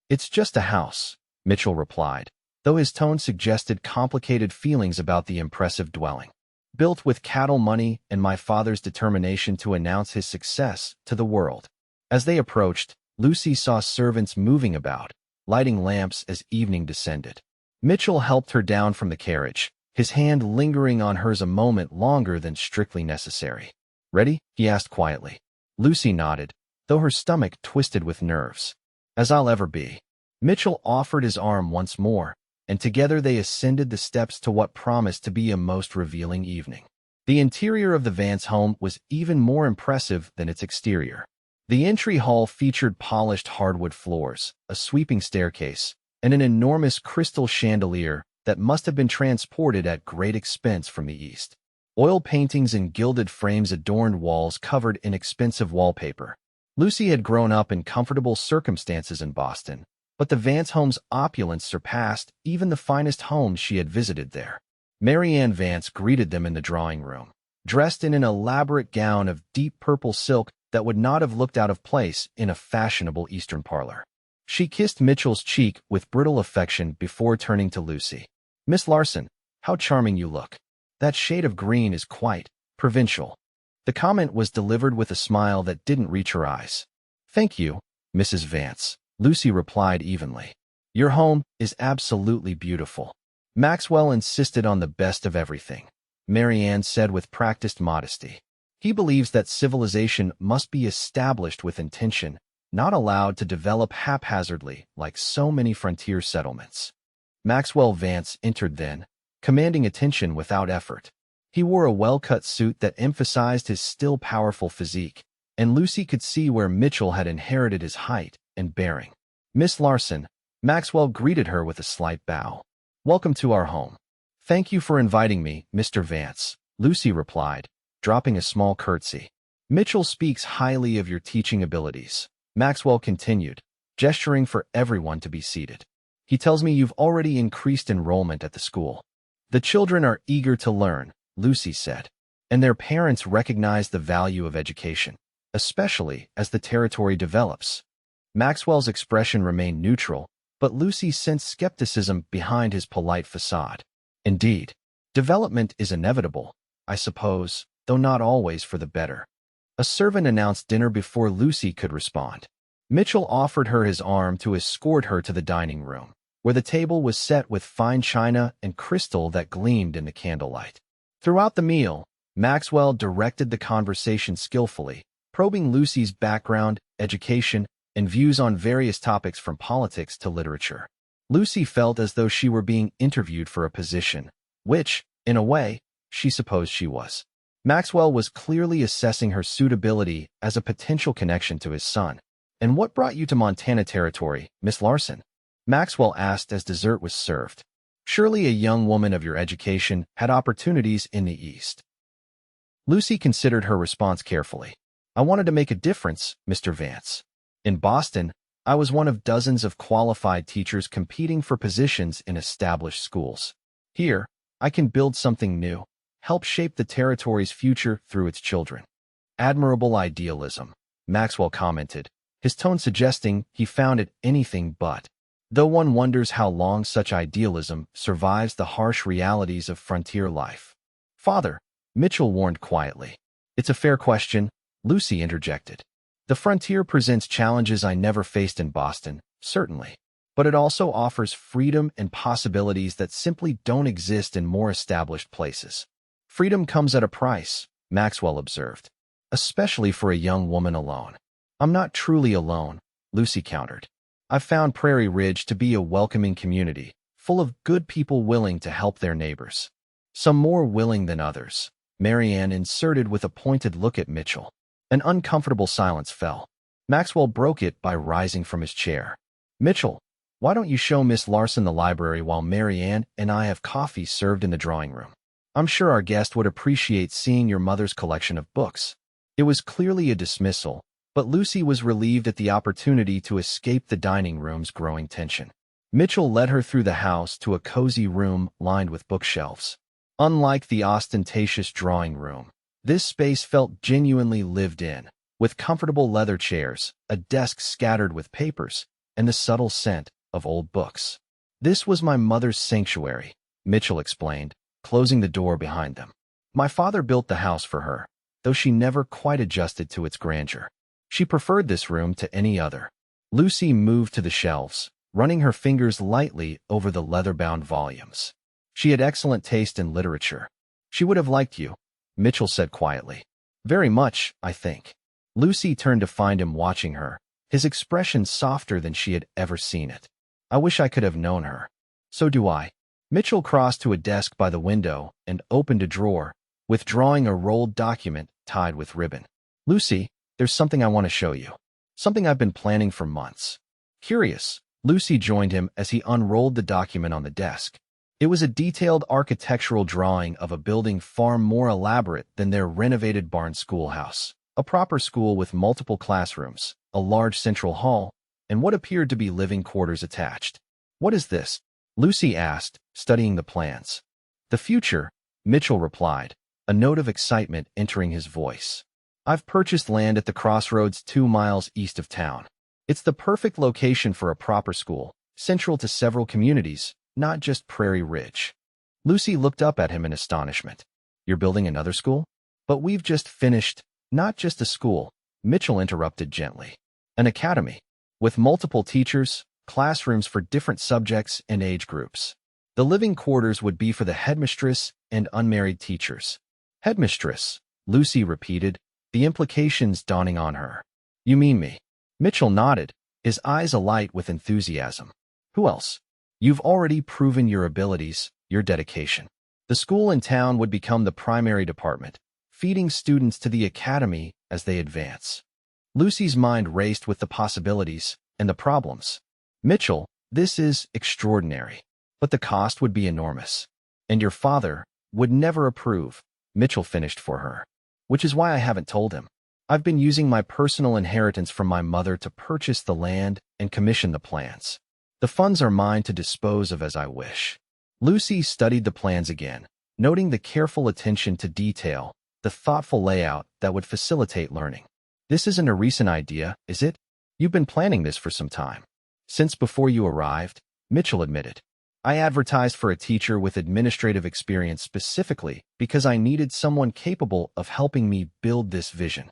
A: It's just a house, Mitchell replied, though his tone suggested complicated feelings about the impressive dwelling. Built with cattle money and my father's determination to announce his success to the world. As they approached, Lucy saw servants moving about, lighting lamps as evening descended. Mitchell helped her down from the carriage, his hand lingering on hers a moment longer than strictly necessary. Ready? He asked quietly. Lucy nodded, though her stomach twisted with nerves. As I'll ever be. Mitchell offered his arm once more, and together they ascended the steps to what promised to be a most revealing evening. The interior of the Vance home was even more impressive than its exterior. The entry hall featured polished hardwood floors, a sweeping staircase, and an enormous crystal chandelier that must have been transported at great expense from the east. Oil paintings and gilded frames adorned walls covered in expensive wallpaper. Lucy had grown up in comfortable circumstances in Boston, but the Vance home's opulence surpassed even the finest homes she had visited there. Mary Ann Vance greeted them in the drawing room, dressed in an elaborate gown of deep purple silk that would not have looked out of place in a fashionable Eastern parlor. She kissed Mitchell's cheek with brittle affection before turning to Lucy. Miss Larson, how charming you look. That shade of green is quite provincial. The comment was delivered with a smile that didn't reach her eyes. Thank you, Mrs. Vance, Lucy replied evenly. Your home is absolutely beautiful. Maxwell insisted on the best of everything, Mary Ann said with practiced modesty. He believes that civilization must be established with intention, not allowed to develop haphazardly like so many frontier settlements. Maxwell Vance entered then, commanding attention without effort. He wore a well-cut suit that emphasized his still powerful physique, and Lucy could see where Mitchell had inherited his height and bearing. Miss Larson, Maxwell greeted her with a slight bow. Welcome to our home. Thank you for inviting me, Mr. Vance, Lucy replied, dropping a small curtsy. Mitchell speaks highly of your teaching abilities, Maxwell continued, gesturing for everyone to be seated. He tells me you've already increased enrollment at the school. The children are eager to learn, Lucy said, and their parents recognize the value of education, especially as the territory develops. Maxwell's expression remained neutral, but Lucy sensed skepticism behind his polite facade. Indeed, development is inevitable, I suppose, though not always for the better. A servant announced dinner before Lucy could respond. Mitchell offered her his arm to escort her to the dining room, where the table was set with fine china and crystal that gleamed in the candlelight. Throughout the meal, Maxwell directed the conversation skillfully, probing Lucy's background, education, and views on various topics from politics to literature. Lucy felt as though she were being interviewed for a position, which, in a way, she supposed she was. Maxwell was clearly assessing her suitability as a potential connection to his son. And what brought you to Montana Territory, Miss Larson? Maxwell asked as dessert was served. Surely a young woman of your education had opportunities in the East. Lucy considered her response carefully. I wanted to make a difference, Mr. Vance. In Boston, I was one of dozens of qualified teachers competing for positions in established schools. Here, I can build something new, help shape the territory's future through its children. Admirable idealism, Maxwell commented, his tone suggesting he found it anything but. Though one wonders how long such idealism survives the harsh realities of frontier life. Father, Mitchell warned quietly. It's a fair question, Lucy interjected. The frontier presents challenges I never faced in Boston, certainly. But it also offers freedom and possibilities that simply don't exist in more established places. Freedom comes at a price, Maxwell observed, especially for a young woman alone. I'm not truly alone, Lucy countered. I've found Prairie Ridge to be a welcoming community, full of good people willing to help their neighbors. Some more willing than others, Marianne inserted with a pointed look at Mitchell. An uncomfortable silence fell. Maxwell broke it by rising from his chair. Mitchell, why don't you show Miss Larson the library while Marianne and I have coffee served in the drawing room? I'm sure our guest would appreciate seeing your mother's collection of books. It was clearly a dismissal, but Lucy was relieved at the opportunity to escape the dining room's growing tension. Mitchell led her through the house to a cozy room lined with bookshelves. Unlike the ostentatious drawing room, this space felt genuinely lived in, with comfortable leather chairs, a desk scattered with papers, and the subtle scent of old books. This was my mother's sanctuary, Mitchell explained, closing the door behind them. My father built the house for her, though she never quite adjusted to its grandeur. She preferred this room to any other. Lucy moved to the shelves, running her fingers lightly over the leather-bound volumes. She had excellent taste in literature. She would have liked you, Mitchell said quietly. Very much, I think. Lucy turned to find him watching her, his expression softer than she had ever seen it. I wish I could have known her. So do I. Mitchell crossed to a desk by the window and opened a drawer, withdrawing a rolled document tied with ribbon. Lucy, there's something I want to show you. Something I've been planning for months. Curious, Lucy joined him as he unrolled the document on the desk. It was a detailed architectural drawing of a building far more elaborate than their renovated barn schoolhouse. A proper school with multiple classrooms, a large central hall, and what appeared to be living quarters attached. What is this? Lucy asked, studying the plans. The future, Mitchell replied, a note of excitement entering his voice. I've purchased land at the crossroads 2 miles east of town. It's the perfect location for a proper school, central to several communities, not just Prairie Ridge. Lucy looked up at him in astonishment. You're building another school? But we've just finished. Not just a school, Mitchell interrupted gently. An academy, with multiple teachers, classrooms for different subjects and age groups. The living quarters would be for the headmistress and unmarried teachers. Headmistress, Lucy repeated, the implications dawning on her. You mean me? Mitchell nodded, his eyes alight with enthusiasm. Who else? You've already proven your abilities, your dedication. The school in town would become the primary department, feeding students to the academy as they advance. Lucy's mind raced with the possibilities and the problems. Mitchell, this is extraordinary, but the cost would be enormous. And your father would never approve, Mitchell finished for her. Which is why I haven't told him. I've been using my personal inheritance from my mother to purchase the land and commission the plans. The funds are mine to dispose of as I wish. Lucy studied the plans again, noting the careful attention to detail, the thoughtful layout that would facilitate learning. This isn't a recent idea, is it? You've been planning this for some time. Since before you arrived, Mitchell admitted. I advertised for a teacher with administrative experience specifically because I needed someone capable of helping me build this vision.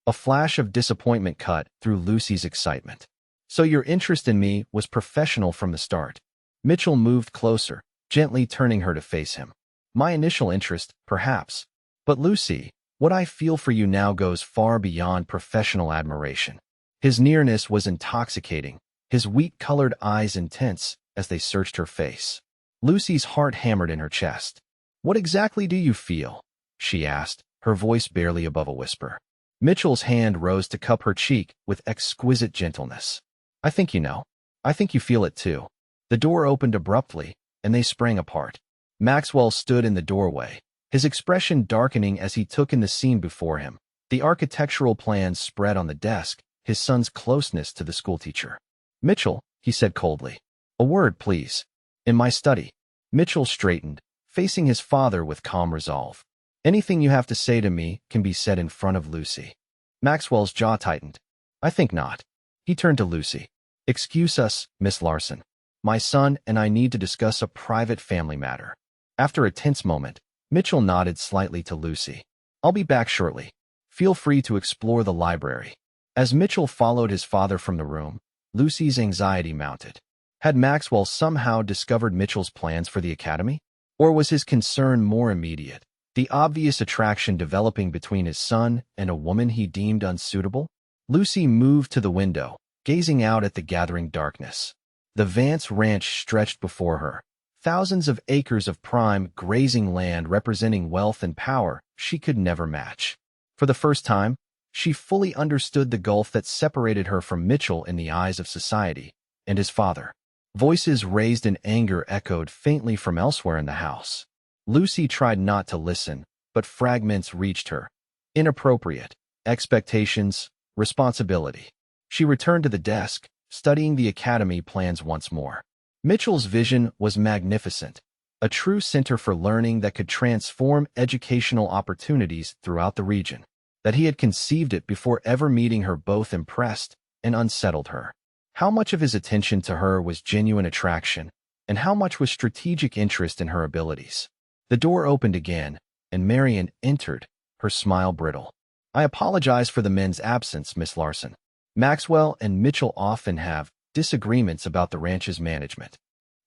A: A flash of disappointment cut through Lucy's excitement. So your interest in me was professional from the start. Mitchell moved closer, gently turning her to face him. My initial interest, perhaps. But Lucy, what I feel for you now goes far beyond professional admiration. His nearness was intoxicating, his wheat-colored eyes intense as they searched her face. Lucy's heart hammered in her chest. What exactly do you feel? She asked, her voice barely above a whisper. Mitchell's hand rose to cup her cheek with exquisite gentleness. I think you know. I think you feel it too. The door opened abruptly, and they sprang apart. Maxwell stood in the doorway, his expression darkening as he took in the scene before him. The architectural plans spread on the desk, his son's closeness to the schoolteacher. "Mitchell," he said coldly. "A word, please." "In my study." Mitchell straightened, facing his father with calm resolve. "Anything you have to say to me can be said in front of Lucy." Maxwell's jaw tightened. "I think not." He turned to Lucy. "Excuse us, Miss Larson. My son and I need to discuss a private family matter." After a tense moment, Mitchell nodded slightly to Lucy. "I'll be back shortly. Feel free to explore the library." As Mitchell followed his father from the room, Lucy's anxiety mounted. Had Maxwell somehow discovered Mitchell's plans for the academy? Or was his concern more immediate, the obvious attraction developing between his son and a woman he deemed unsuitable? Lucy moved to the window, gazing out at the gathering darkness. The Vance ranch stretched before her, thousands of acres of prime grazing land representing wealth and power she could never match. For the first time, she fully understood the gulf that separated her from Mitchell in the eyes of society and his father. Voices raised in anger echoed faintly from elsewhere in the house. Lucy tried not to listen, but fragments reached her. Inappropriate, expectations, responsibility. She returned to the desk, studying the academy plans once more. Mitchell's vision was magnificent, a true center for learning that could transform educational opportunities throughout the region. That he had conceived it before ever meeting her both impressed and unsettled her. How much of his attention to her was genuine attraction, and how much was strategic interest in her abilities? The door opened again, and Marian entered, her smile brittle. "I apologize for the men's absence, Miss Larson. Maxwell and Mitchell often have disagreements about the ranch's management."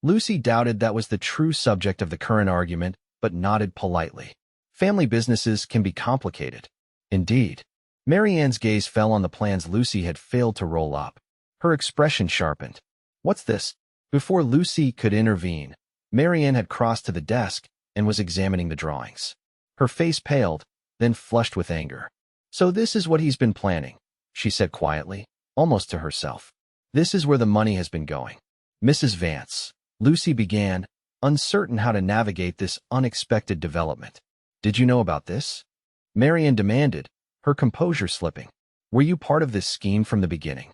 A: Lucy doubted that was the true subject of the current argument, but nodded politely. Family businesses can be complicated. Indeed. Marianne's gaze fell on the plans Lucy had failed to roll up. Her expression sharpened. "What's this?" Before Lucy could intervene, Marianne had crossed to the desk and was examining the drawings. Her face paled, then flushed with anger. "So this is what he's been planning," she said quietly, almost to herself. "This is where the money has been going." "Mrs. Vance," Lucy began, uncertain how to navigate this unexpected development. "Did you know about this?" Marianne demanded, her composure slipping. "Were you part of this scheme from the beginning?"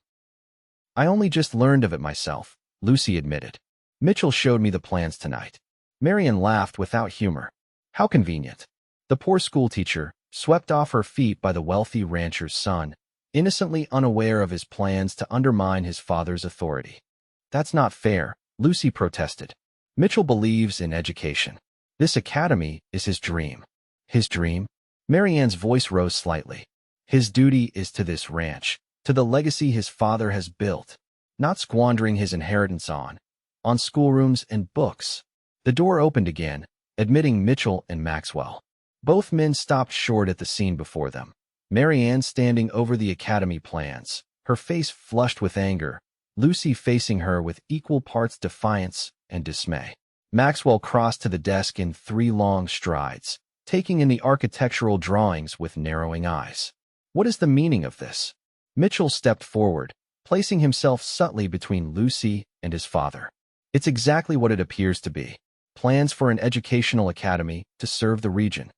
A: "I only just learned of it myself," Lucy admitted. "Mitchell showed me the plans tonight." Marianne laughed without humor. How convenient. The poor schoolteacher, swept off her feet by the wealthy rancher's son, innocently unaware of his plans to undermine his father's authority. "That's not fair," Lucy protested. "Mitchell believes in education. This academy is his dream." "His dream?" Marianne's voice rose slightly. "His duty is to this ranch, to the legacy his father has built, not squandering his inheritance on schoolrooms and books." The door opened again, admitting Mitchell and Maxwell. Both men stopped short at the scene before them. Marianne standing over the academy plans, her face flushed with anger, Lucy facing her with equal parts defiance and dismay. Maxwell crossed to the desk in 3 long strides, taking in the architectural drawings with narrowing eyes. "What is the meaning of this?" Mitchell stepped forward, placing himself subtly between Lucy and his father. "It's exactly what it appears to be. Plans for an educational academy to serve the region.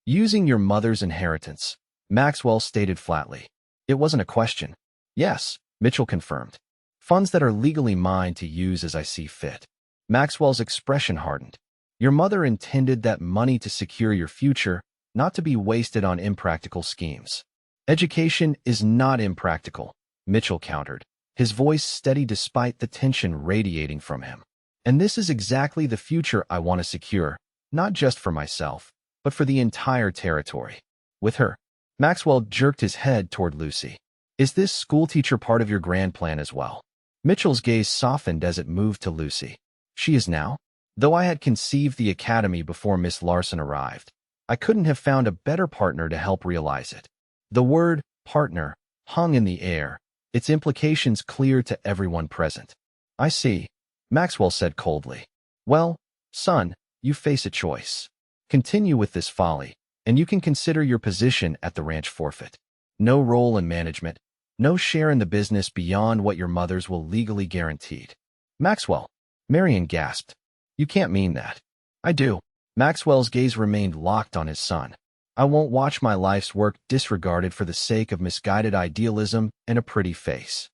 A: Using your mother's inheritance," Maxwell stated flatly. It wasn't a question. "Yes," Mitchell confirmed. "Funds that are legally mine to use as I see fit." Maxwell's expression hardened. "Your mother intended that money to secure your future, not to be wasted on impractical schemes." "Education is not impractical," Mitchell countered, his voice steady despite the tension radiating from him. "And this is exactly the future I want to secure, not just for myself, but for the entire territory." "With her?" Maxwell jerked his head toward Lucy. "Is this schoolteacher part of your grand plan as well?" Mitchell's gaze softened as it moved to Lucy. "She is now? Though I had conceived the academy before Miss Larson arrived, I couldn't have found a better partner to help realize it." The word partner hung in the air, its implications clear to everyone present. "I see," Maxwell said coldly. "Well, son, you face a choice. Continue with this folly, and you can consider your position at the ranch forfeit. No role in management, no share in the business beyond what your mother's will legally guaranteed." "Maxwell," Marian gasped. You can't mean that. I do. Maxwell's gaze remained locked on his son. I won't watch my life's work disregarded for the sake of misguided idealism and a pretty face.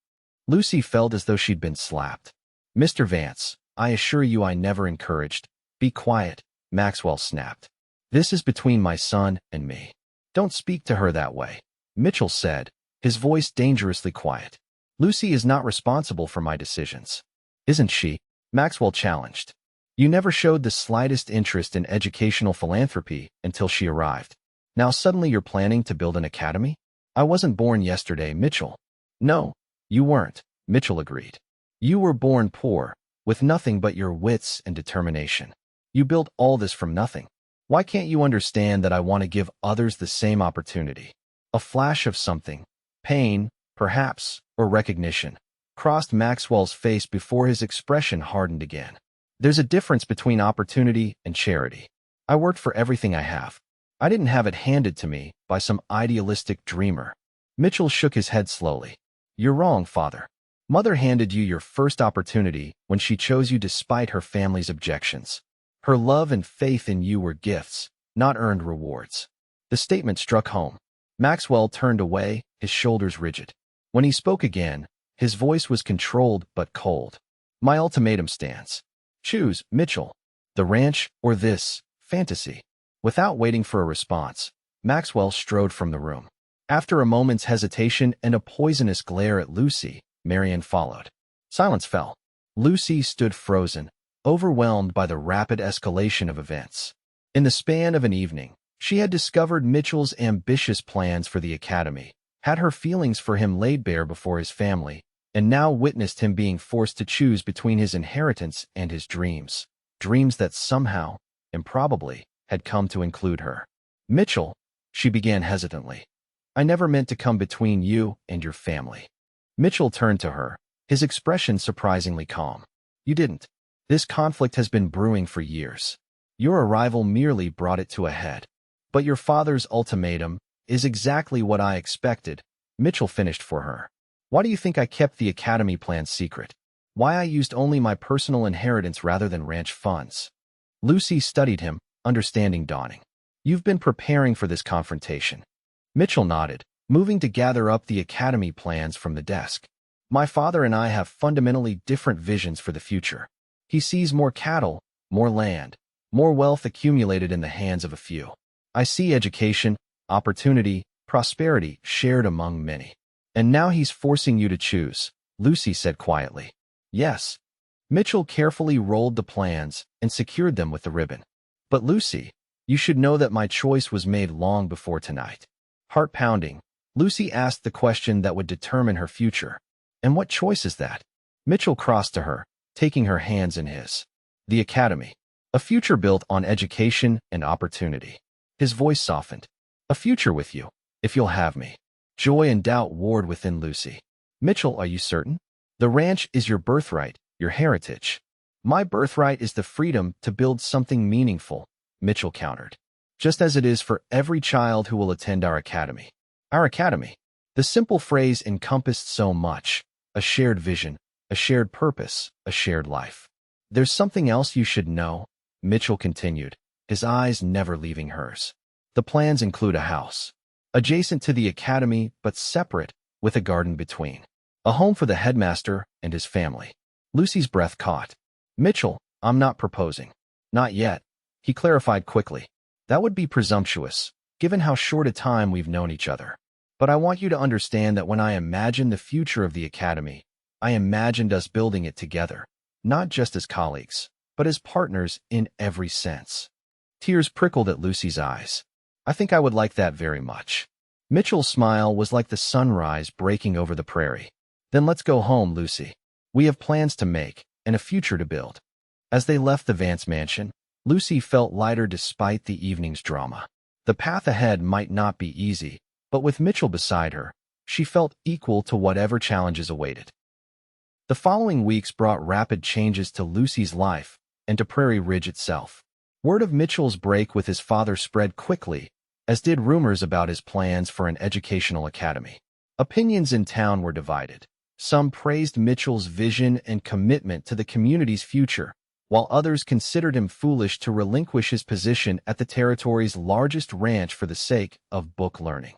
A: Lucy felt as though she'd been slapped. Mr. Vance, I assure you I never encouraged. Be quiet, Maxwell snapped. This is between my son and me. Don't speak to her that way, Mitchell said, his voice dangerously quiet. Lucy is not responsible for my decisions. Isn't she? Maxwell challenged. You never showed the slightest interest in educational philanthropy until she arrived. Now suddenly you're planning to build an academy? I wasn't born yesterday, Mitchell. No, you weren't, Mitchell agreed. You were born poor, with nothing but your wits and determination. You built all this from nothing. Why can't you understand that I want to give others the same opportunity? A flash of something, pain, perhaps, or recognition, crossed Maxwell's face before his expression hardened again. There's a difference between opportunity and charity. I worked for everything I have. I didn't have it handed to me by some idealistic dreamer. Mitchell shook his head slowly. You're wrong, Father. Mother handed you your first opportunity when she chose you despite her family's objections. Her love and faith in you were gifts, not earned rewards. The statement struck home. Maxwell turned away, his shoulders rigid. When he spoke again, his voice was controlled but cold. My ultimatum stands. Choose, Mitchell. The ranch or this fantasy. Without waiting for a response, Maxwell strode from the room. After a moment's hesitation and a poisonous glare at Lucy, Marian followed. Silence fell. Lucy stood frozen, overwhelmed by the rapid escalation of events. In the span of an evening, she had discovered Mitchell's ambitious plans for the academy, had her feelings for him laid bare before his family, and now witnessed him being forced to choose between his inheritance and his dreams. Dreams that somehow, improbably, had come to include her. Mitchell, she began hesitantly. I never meant to come between you and your family. Mitchell turned to her, his expression surprisingly calm. You didn't. This conflict has been brewing for years. Your arrival merely brought it to a head. But your father's ultimatum is exactly what I expected, Mitchell finished for her. Why do you think I kept the academy plan secret? Why I used only my personal inheritance rather than ranch funds? Lucy studied him, understanding dawning. You've been preparing for this confrontation. Mitchell nodded, moving to gather up the academy plans from the desk. My father and I have fundamentally different visions for the future. He sees more cattle, more land, more wealth accumulated in the hands of a few. I see education, opportunity, prosperity shared among many. And now he's forcing you to choose, Lucy said quietly. Yes. Mitchell carefully rolled the plans and secured them with the ribbon. But Lucy, you should know that my choice was made long before tonight. Heart pounding, Lucy asked the question that would determine her future. And what choice is that? Mitchell crossed to her, taking her hands in his. The academy. A future built on education and opportunity. His voice softened. A future with you, if you'll have me. Joy and doubt warred within Lucy. Mitchell, are you certain? The ranch is your birthright, your heritage. My birthright is the freedom to build something meaningful, Mitchell countered. Just as it is for every child who will attend our academy. Our academy. The simple phrase encompassed so much. A shared vision, a shared purpose, a shared life. There's something else you should know, Mitchell continued, his eyes never leaving hers. The plans include a house, adjacent to the academy but separate, with a garden between. A home for the headmaster and his family. Lucy's breath caught. Mitchell, I'm not proposing. Not yet, he clarified quickly. That would be presumptuous, given how short a time we've known each other. But I want you to understand that when I imagined the future of the academy, I imagined us building it together, not just as colleagues, but as partners in every sense. Tears prickled at Lucy's eyes. I think I would like that very much. Mitchell's smile was like the sunrise breaking over the prairie. Then let's go home, Lucy. We have plans to make and a future to build. As they left the Vance mansion, Lucy felt lighter despite the evening's drama. The path ahead might not be easy, but with Mitchell beside her, she felt equal to whatever challenges awaited. The following weeks brought rapid changes to Lucy's life and to Prairie Ridge itself. Word of Mitchell's break with his father spread quickly, as did rumors about his plans for an educational academy. Opinions in town were divided. Some praised Mitchell's vision and commitment to the community's future, while others considered him foolish to relinquish his position at the territory's largest ranch for the sake of book learning.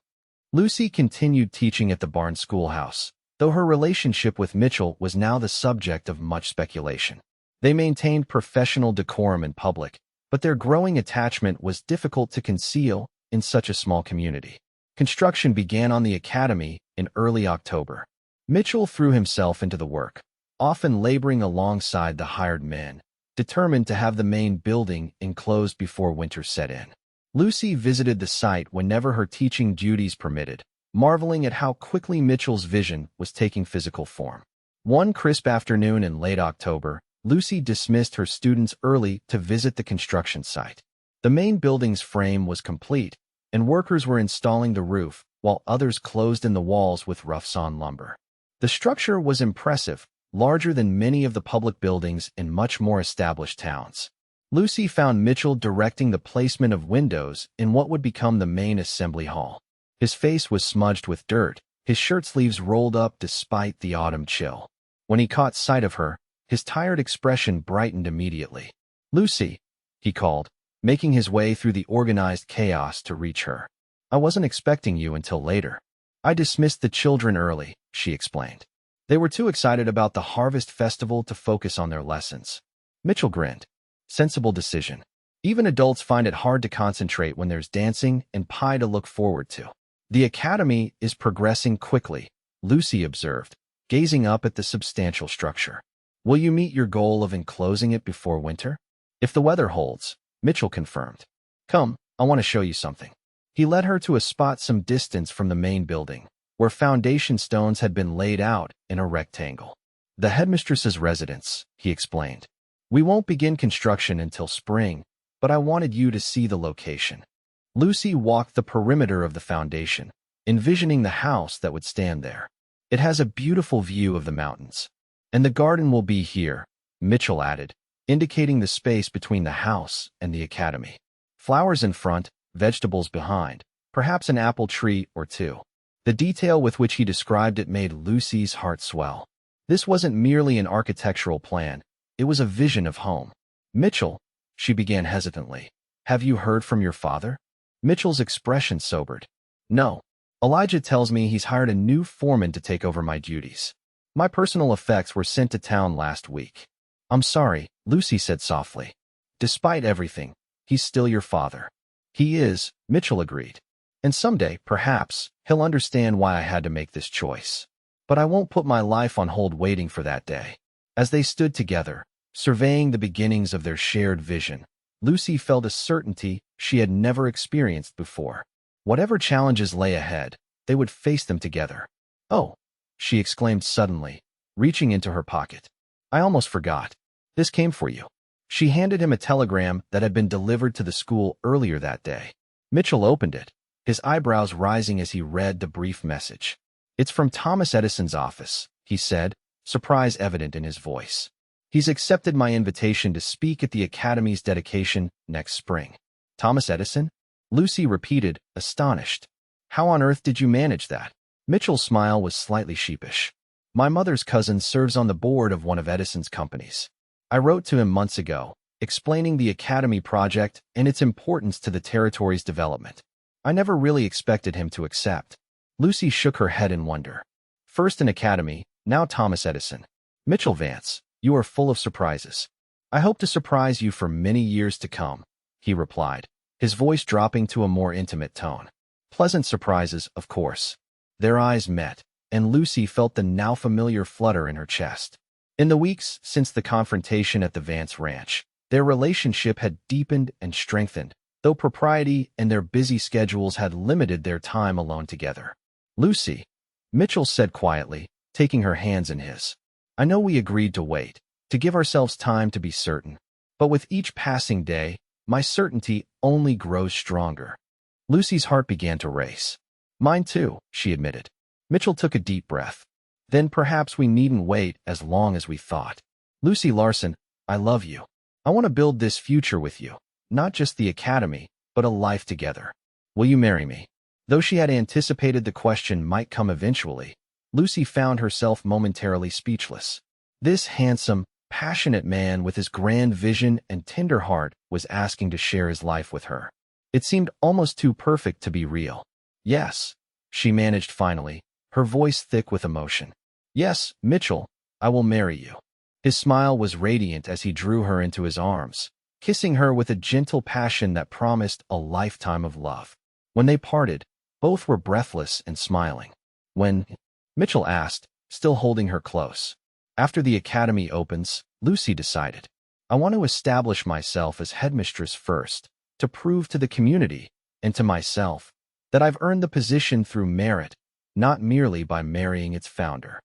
A: Lucy continued teaching at the barn schoolhouse, though her relationship with Mitchell was now the subject of much speculation. They maintained professional decorum in public, but their growing attachment was difficult to conceal in such a small community. Construction began on the academy in early October. Mitchell threw himself into the work, often laboring alongside the hired men, determined to have the main building enclosed before winter set in. Lucy visited the site whenever her teaching duties permitted, marveling at how quickly Mitchell's vision was taking physical form. One crisp afternoon in late October, Lucy dismissed her students early to visit the construction site. The main building's frame was complete, and workers were installing the roof, while others closed in the walls with rough-sawn lumber. The structure was impressive, larger than many of the public buildings in much more established towns. Lucy found Mitchell directing the placement of windows in what would become the main assembly hall. His face was smudged with dirt, his shirt sleeves rolled up despite the autumn chill. When he caught sight of her, his tired expression brightened immediately. "Lucy," he called, making his way through the organized chaos to reach her. "I wasn't expecting you until later. I dismissed the children early," she explained. They were too excited about the harvest festival to focus on their lessons. Mitchell grinned. "Sensible decision. Even adults find it hard to concentrate when there's dancing and pie to look forward to." "The academy is progressing quickly," Lucy observed, gazing up at the substantial structure. "Will you meet your goal of enclosing it before winter?" "If the weather holds," Mitchell confirmed. "Come, I want to show you something." He led her to a spot some distance from the main building, where foundation stones had been laid out in a rectangle. "The headmistress's residence," he explained. "We won't begin construction until spring, but I wanted you to see the location." Lucy walked the perimeter of the foundation, envisioning the house that would stand there. "It has a beautiful view of the mountains. And the garden will be here," Mitchell added, indicating the space between the house and the academy. "Flowers in front, vegetables behind, perhaps an apple tree or two." The detail with which he described it made Lucy's heart swell. This wasn't merely an architectural plan, it was a vision of home. "Mitchell," she began hesitantly, "have you heard from your father?" Mitchell's expression sobered. "No. Elijah tells me he's hired a new foreman to take over my duties. My personal effects were sent to town last week." "I'm sorry," Lucy said softly. "Despite everything, he's still your father." "He is," Mitchell agreed. "And someday, perhaps, he'll understand why I had to make this choice. But I won't put my life on hold waiting for that day." As they stood together, surveying the beginnings of their shared vision, Lucy felt a certainty she had never experienced before. Whatever challenges lay ahead, they would face them together. "Oh," she exclaimed suddenly, reaching into her pocket. "I almost forgot. This came for you." She handed him a telegram that had been delivered to the school earlier that day. Mitchell opened it, his eyebrows rising as he read the brief message. "It's from Thomas Edison's office," he said, surprise evident in his voice. "He's accepted my invitation to speak at the Academy's dedication next spring." "Thomas Edison?" Lucy repeated, astonished. "How on earth did you manage that?" Mitchell's smile was slightly sheepish. "My mother's cousin serves on the board of one of Edison's companies. I wrote to him months ago, explaining the Academy project and its importance to the territory's development. I never really expected him to accept." Lucy shook her head in wonder. "First an Academy, now Thomas Edison. Mitchell Vance, you are full of surprises." "I hope to surprise you for many years to come," he replied, his voice dropping to a more intimate tone. "Pleasant surprises, of course." Their eyes met, and Lucy felt the now familiar flutter in her chest. In the weeks since the confrontation at the Vance ranch, their relationship had deepened and strengthened, though propriety and their busy schedules had limited their time alone together. "Lucy," Mitchell said quietly, taking her hands in his. "I know we agreed to wait, to give ourselves time to be certain. But with each passing day, my certainty only grows stronger." Lucy's heart began to race. "Mine too," she admitted. Mitchell took a deep breath. "Then perhaps we needn't wait as long as we thought. Lucy Larson, I love you. I want to build this future with you, not just the Academy, but a life together. Will you marry me?" Though she had anticipated the question might come eventually, Lucy found herself momentarily speechless. This handsome, passionate man with his grand vision and tender heart was asking to share his life with her. It seemed almost too perfect to be real. "Yes," she managed finally, her voice thick with emotion. "Yes, Mitchell, I will marry you." His smile was radiant as he drew her into his arms, kissing her with a gentle passion that promised a lifetime of love. When they parted, both were breathless and smiling. "When?" Mitchell asked, still holding her close. "After the academy opens," Lucy decided. "I want to establish myself as headmistress first, to prove to the community, and to myself, that I've earned the position through merit, not merely by marrying its founder."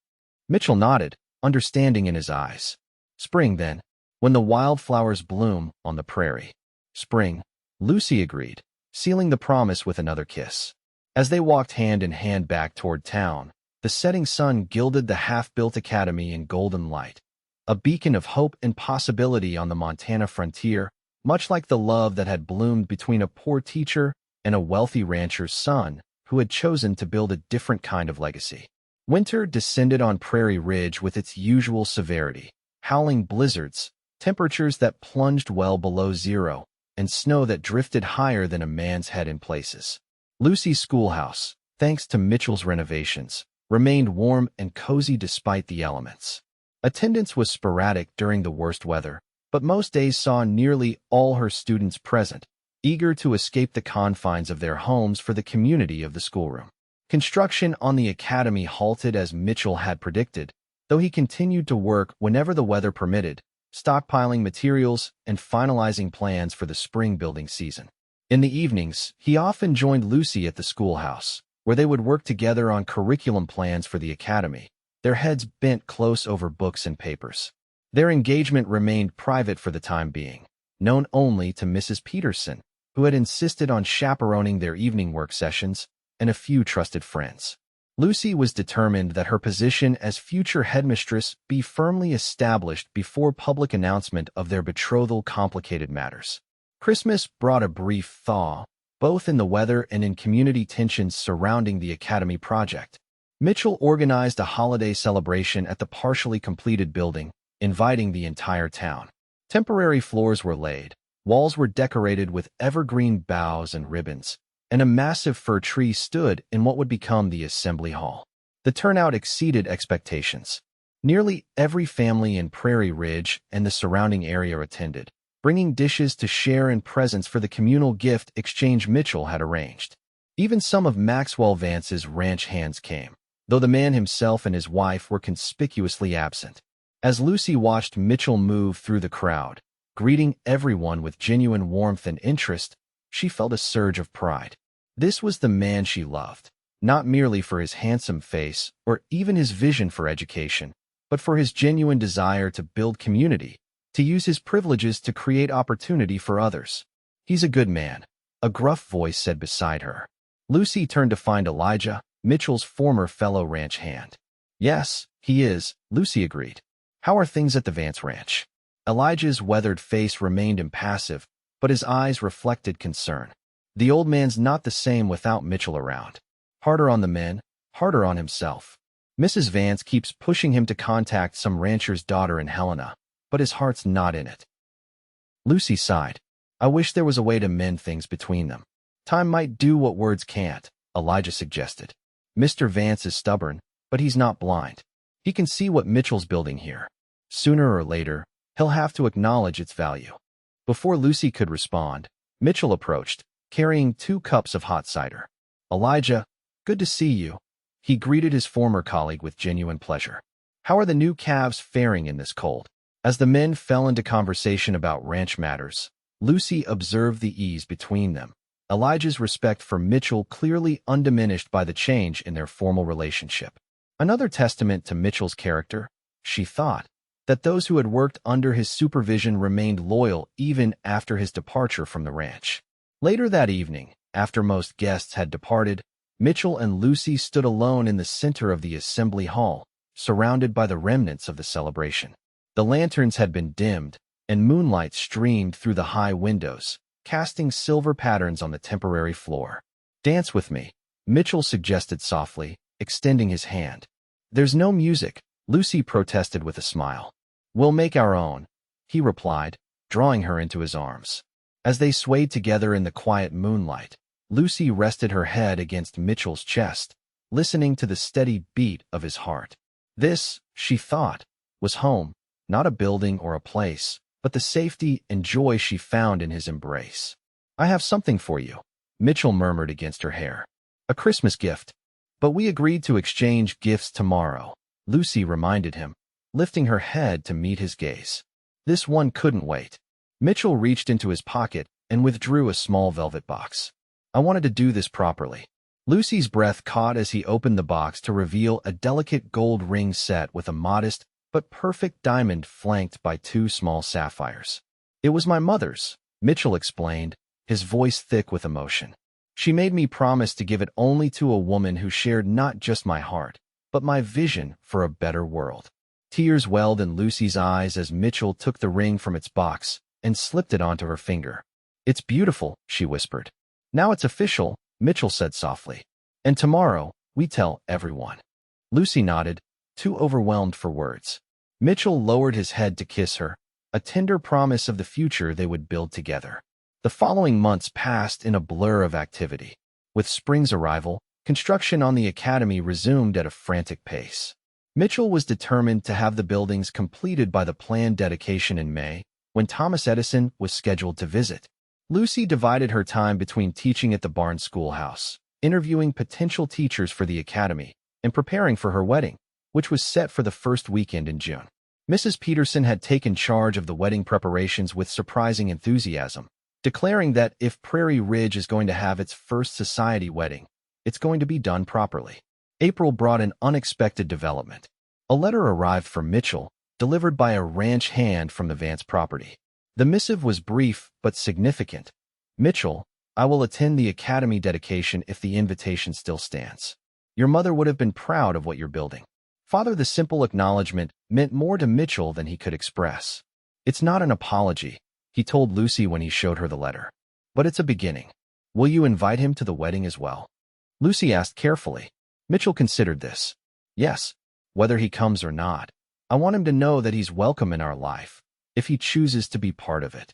A: Mitchell nodded, understanding in his eyes. "Spring, then, when the wildflowers bloom on the prairie." "Spring," Lucy agreed, sealing the promise with another kiss. As they walked hand in hand back toward town, the setting sun gilded the half-built academy in golden light, a beacon of hope and possibility on the Montana frontier, much like the love that had bloomed between a poor teacher and a wealthy rancher's son who had chosen to build a different kind of legacy. Winter descended on Prairie Ridge with its usual severity, howling blizzards, temperatures that plunged well below zero, and snow that drifted higher than a man's head in places. Lucy's schoolhouse, thanks to Mitchell's renovations, remained warm and cozy despite the elements. Attendance was sporadic during the worst weather, but most days saw nearly all her students present, eager to escape the confines of their homes for the community of the schoolroom. Construction on the academy halted as Mitchell had predicted, though he continued to work whenever the weather permitted, stockpiling materials and finalizing plans for the spring building season. In the evenings, he often joined Lucy at the schoolhouse, where they would work together on curriculum plans for the academy, their heads bent close over books and papers. Their engagement remained private for the time being, known only to Mrs. Peterson, who had insisted on chaperoning their evening work sessions, and a few trusted friends. Lucy was determined that her position as future headmistress be firmly established before public announcement of their betrothal complicated matters. Christmas brought a brief thaw, both in the weather and in community tensions surrounding the academy project. Mitchell organized a holiday celebration at the partially completed building, inviting the entire town. Temporary floors were laid, walls were decorated with evergreen boughs and ribbons, and a massive fir tree stood in what would become the assembly hall. The turnout exceeded expectations. Nearly every family in Prairie Ridge and the surrounding area attended, bringing dishes to share and presents for the communal gift exchange Mitchell had arranged. Even some of Maxwell Vance's ranch hands came, though the man himself and his wife were conspicuously absent. As Lucy watched Mitchell move through the crowd, greeting everyone with genuine warmth and interest, she felt a surge of pride. This was the man she loved, not merely for his handsome face or even his vision for education, but for his genuine desire to build community, to use his privileges to create opportunity for others. "He's a good man," a gruff voice said beside her. Lucy turned to find Elijah, Mitchell's former fellow ranch hand. "Yes, he is," Lucy agreed. "How are things at the Vance Ranch?" Elijah's weathered face remained impassive, but his eyes reflected concern. The old man's not the same without Mitchell around. Harder on the men, harder on himself. Mrs. Vance keeps pushing him to contact some rancher's daughter in Helena, but his heart's not in it. Lucy sighed. "I wish there was a way to mend things between them." "Time might do what words can't," Elijah suggested. "Mr. Vance is stubborn, but he's not blind. He can see what Mitchell's building here. Sooner or later, he'll have to acknowledge its value." Before Lucy could respond, Mitchell approached, carrying 2 cups of hot cider. "Elijah, good to see you." He greeted his former colleague with genuine pleasure. "How are the new calves faring in this cold?" As the men fell into conversation about ranch matters, Lucy observed the ease between them, Elijah's respect for Mitchell clearly undiminished by the change in their formal relationship. Another testament to Mitchell's character, she thought, that those who had worked under his supervision remained loyal even after his departure from the ranch. Later that evening, after most guests had departed, Mitchell and Lucy stood alone in the center of the assembly hall, surrounded by the remnants of the celebration. The lanterns had been dimmed, and moonlight streamed through the high windows, casting silver patterns on the temporary floor. "Dance with me," Mitchell suggested softly, extending his hand. "There's no music," Lucy protested with a smile. "We'll make our own," he replied, drawing her into his arms. As they swayed together in the quiet moonlight, Lucy rested her head against Mitchell's chest, listening to the steady beat of his heart. This, she thought, was home, not a building or a place, but the safety and joy she found in his embrace. "I have something for you," Mitchell murmured against her hair. "A Christmas gift." "But we agreed to exchange gifts tomorrow," Lucy reminded him, lifting her head to meet his gaze. "This one couldn't wait." Mitchell reached into his pocket and withdrew a small velvet box. "I wanted to do this properly." Lucy's breath caught as he opened the box to reveal a delicate gold ring set with a modest but perfect diamond flanked by 2 small sapphires. "It was my mother's," Mitchell explained, his voice thick with emotion. "She made me promise to give it only to a woman who shared not just my heart, but my vision for a better world." Tears welled in Lucy's eyes as Mitchell took the ring from its box and slipped it onto her finger. "It's beautiful," she whispered. "Now it's official," Mitchell said softly. "And tomorrow, we tell everyone." Lucy nodded, too overwhelmed for words. Mitchell lowered his head to kiss her, a tender promise of the future they would build together. The following months passed in a blur of activity. With spring's arrival, construction on the academy resumed at a frantic pace. Mitchell was determined to have the buildings completed by the planned dedication in May, when Thomas Edison was scheduled to visit. Lucy divided her time between teaching at the barn schoolhouse, interviewing potential teachers for the academy, and preparing for her wedding, which was set for the first weekend in June. Mrs. Peterson had taken charge of the wedding preparations with surprising enthusiasm, declaring that if Prairie Ridge is going to have its first society wedding, it's going to be done properly. April brought an unexpected development. A letter arrived from Mitchell, delivered by a ranch hand from the Vance property. The missive was brief but significant. "Mitchell, I will attend the academy dedication if the invitation still stands. Your mother would have been proud of what you're building." Father, the simple acknowledgement meant more to Mitchell than he could express. "It's not an apology," he told Lucy when he showed her the letter. "But it's a beginning. Will you invite him to the wedding as well?" Lucy asked carefully. Mitchell considered this. "Yes, whether he comes or not. I want him to know that he's welcome in our life, if he chooses to be part of it."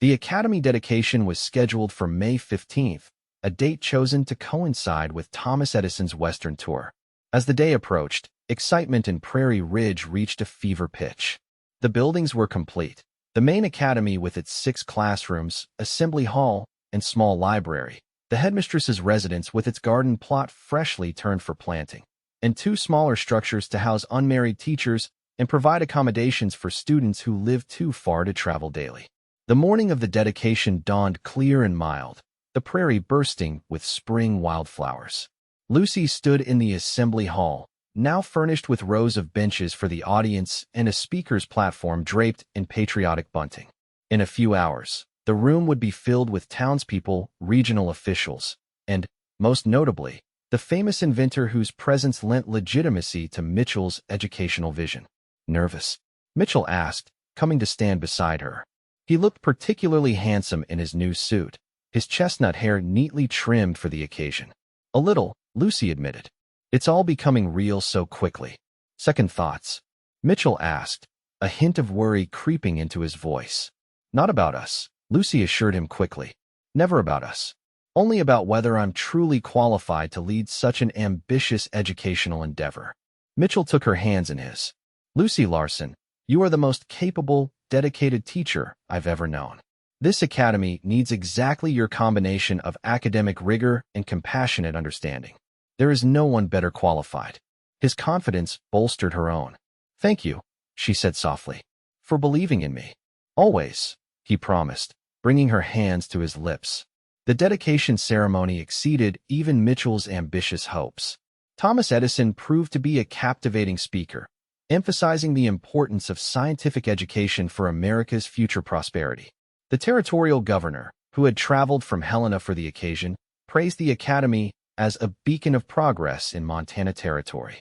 A: The academy dedication was scheduled for May 15th, a date chosen to coincide with Thomas Edison's Western tour. As the day approached, excitement in Prairie Ridge reached a fever pitch. The buildings were complete. The main academy with its 6 classrooms, assembly hall, and small library, the headmistress's residence with its garden plot freshly turned for planting, and 2 smaller structures to house unmarried teachers and provide accommodations for students who live too far to travel daily. The morning of the dedication dawned clear and mild, the prairie bursting with spring wildflowers. Lucy stood in the assembly hall, now furnished with rows of benches for the audience and a speaker's platform draped in patriotic bunting. In a few hours, the room would be filled with townspeople, regional officials, and, most notably, the famous inventor whose presence lent legitimacy to Mitchell's educational vision. "Nervous?" Mitchell asked, coming to stand beside her. He looked particularly handsome in his new suit, his chestnut hair neatly trimmed for the occasion. "A little," Lucy admitted. "It's all becoming real so quickly." "Second thoughts?" Mitchell asked, a hint of worry creeping into his voice. "Not about us," Lucy assured him quickly. "Never about us. Only about whether I'm truly qualified to lead such an ambitious educational endeavor." Mitchell took her hands in his. "Lucy Larson, you are the most capable, dedicated teacher I've ever known. This academy needs exactly your combination of academic rigor and compassionate understanding. There is no one better qualified." His confidence bolstered her own. "Thank you," she said softly, "for believing in me." "Always," he promised, bringing her hands to his lips. The dedication ceremony exceeded even Mitchell's ambitious hopes. Thomas Edison proved to be a captivating speaker, emphasizing the importance of scientific education for America's future prosperity. The territorial governor, who had traveled from Helena for the occasion, praised the academy as a beacon of progress in Montana Territory.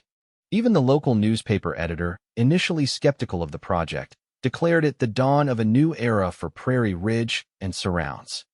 A: Even the local newspaper editor, initially skeptical of the project, declared it the dawn of a new era for Prairie Ridge and surrounds.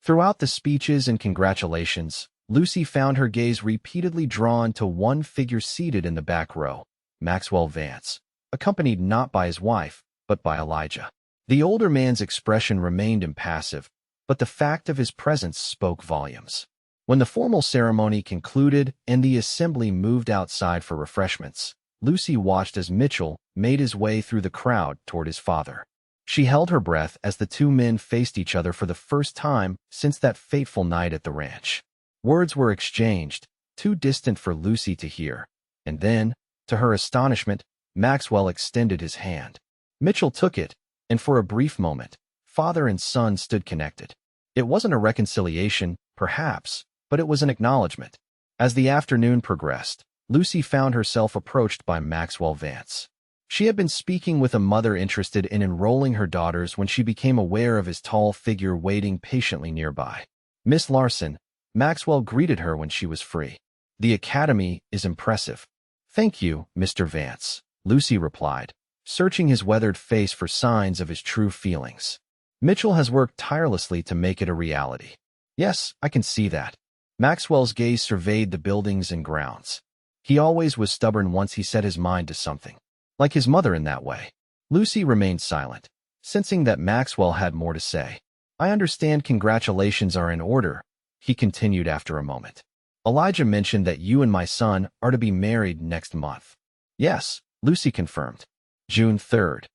A: Throughout the speeches and congratulations, Lucy found her gaze repeatedly drawn to one figure seated in the back row, Maxwell Vance, accompanied not by his wife, but by Elijah. The older man's expression remained impassive, but the fact of his presence spoke volumes. When the formal ceremony concluded and the assembly moved outside for refreshments, Lucy watched as Mitchell made his way through the crowd toward his father. She held her breath as the two men faced each other for the first time since that fateful night at the ranch. Words were exchanged, too distant for Lucy to hear, and then, to her astonishment, Maxwell extended his hand. Mitchell took it, and for a brief moment, father and son stood connected. It wasn't a reconciliation, perhaps, but it was an acknowledgement. As the afternoon progressed, Lucy found herself approached by Mitchell Vance. She had been speaking with a mother interested in enrolling her daughters when she became aware of his tall figure waiting patiently nearby. "Miss Larson," Maxwell greeted her when she was free. "The academy is impressive." "Thank you, Mr. Vance," Lucy replied, searching his weathered face for signs of his true feelings. "Mitchell has worked tirelessly to make it a reality." "Yes, I can see that." Maxwell's gaze surveyed the buildings and grounds. He always was stubborn once he set his mind to something. Like his mother in that way. Lucy remained silent, sensing that Maxwell had more to say. "I understand congratulations are in order," he continued after a moment. "Elijah mentioned that you and my son are to be married next month." "Yes," Lucy confirmed. "June 3rd.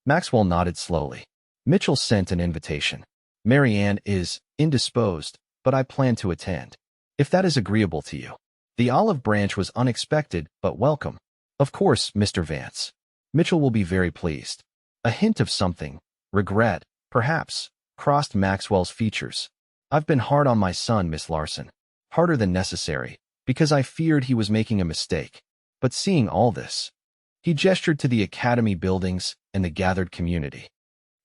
A: Maxwell nodded slowly. "Mitchell sent an invitation. Mary Ann is indisposed, but I plan to attend, if that is agreeable to you." The olive branch was unexpected but welcome. "Of course, Mr. Vance. Mitchell will be very pleased." A hint of something, regret, perhaps, crossed Maxwell's features. "I've been hard on my son, Miss Larson. Harder than necessary, because I feared he was making a mistake. But seeing all this..." He gestured to the academy buildings and the gathered community.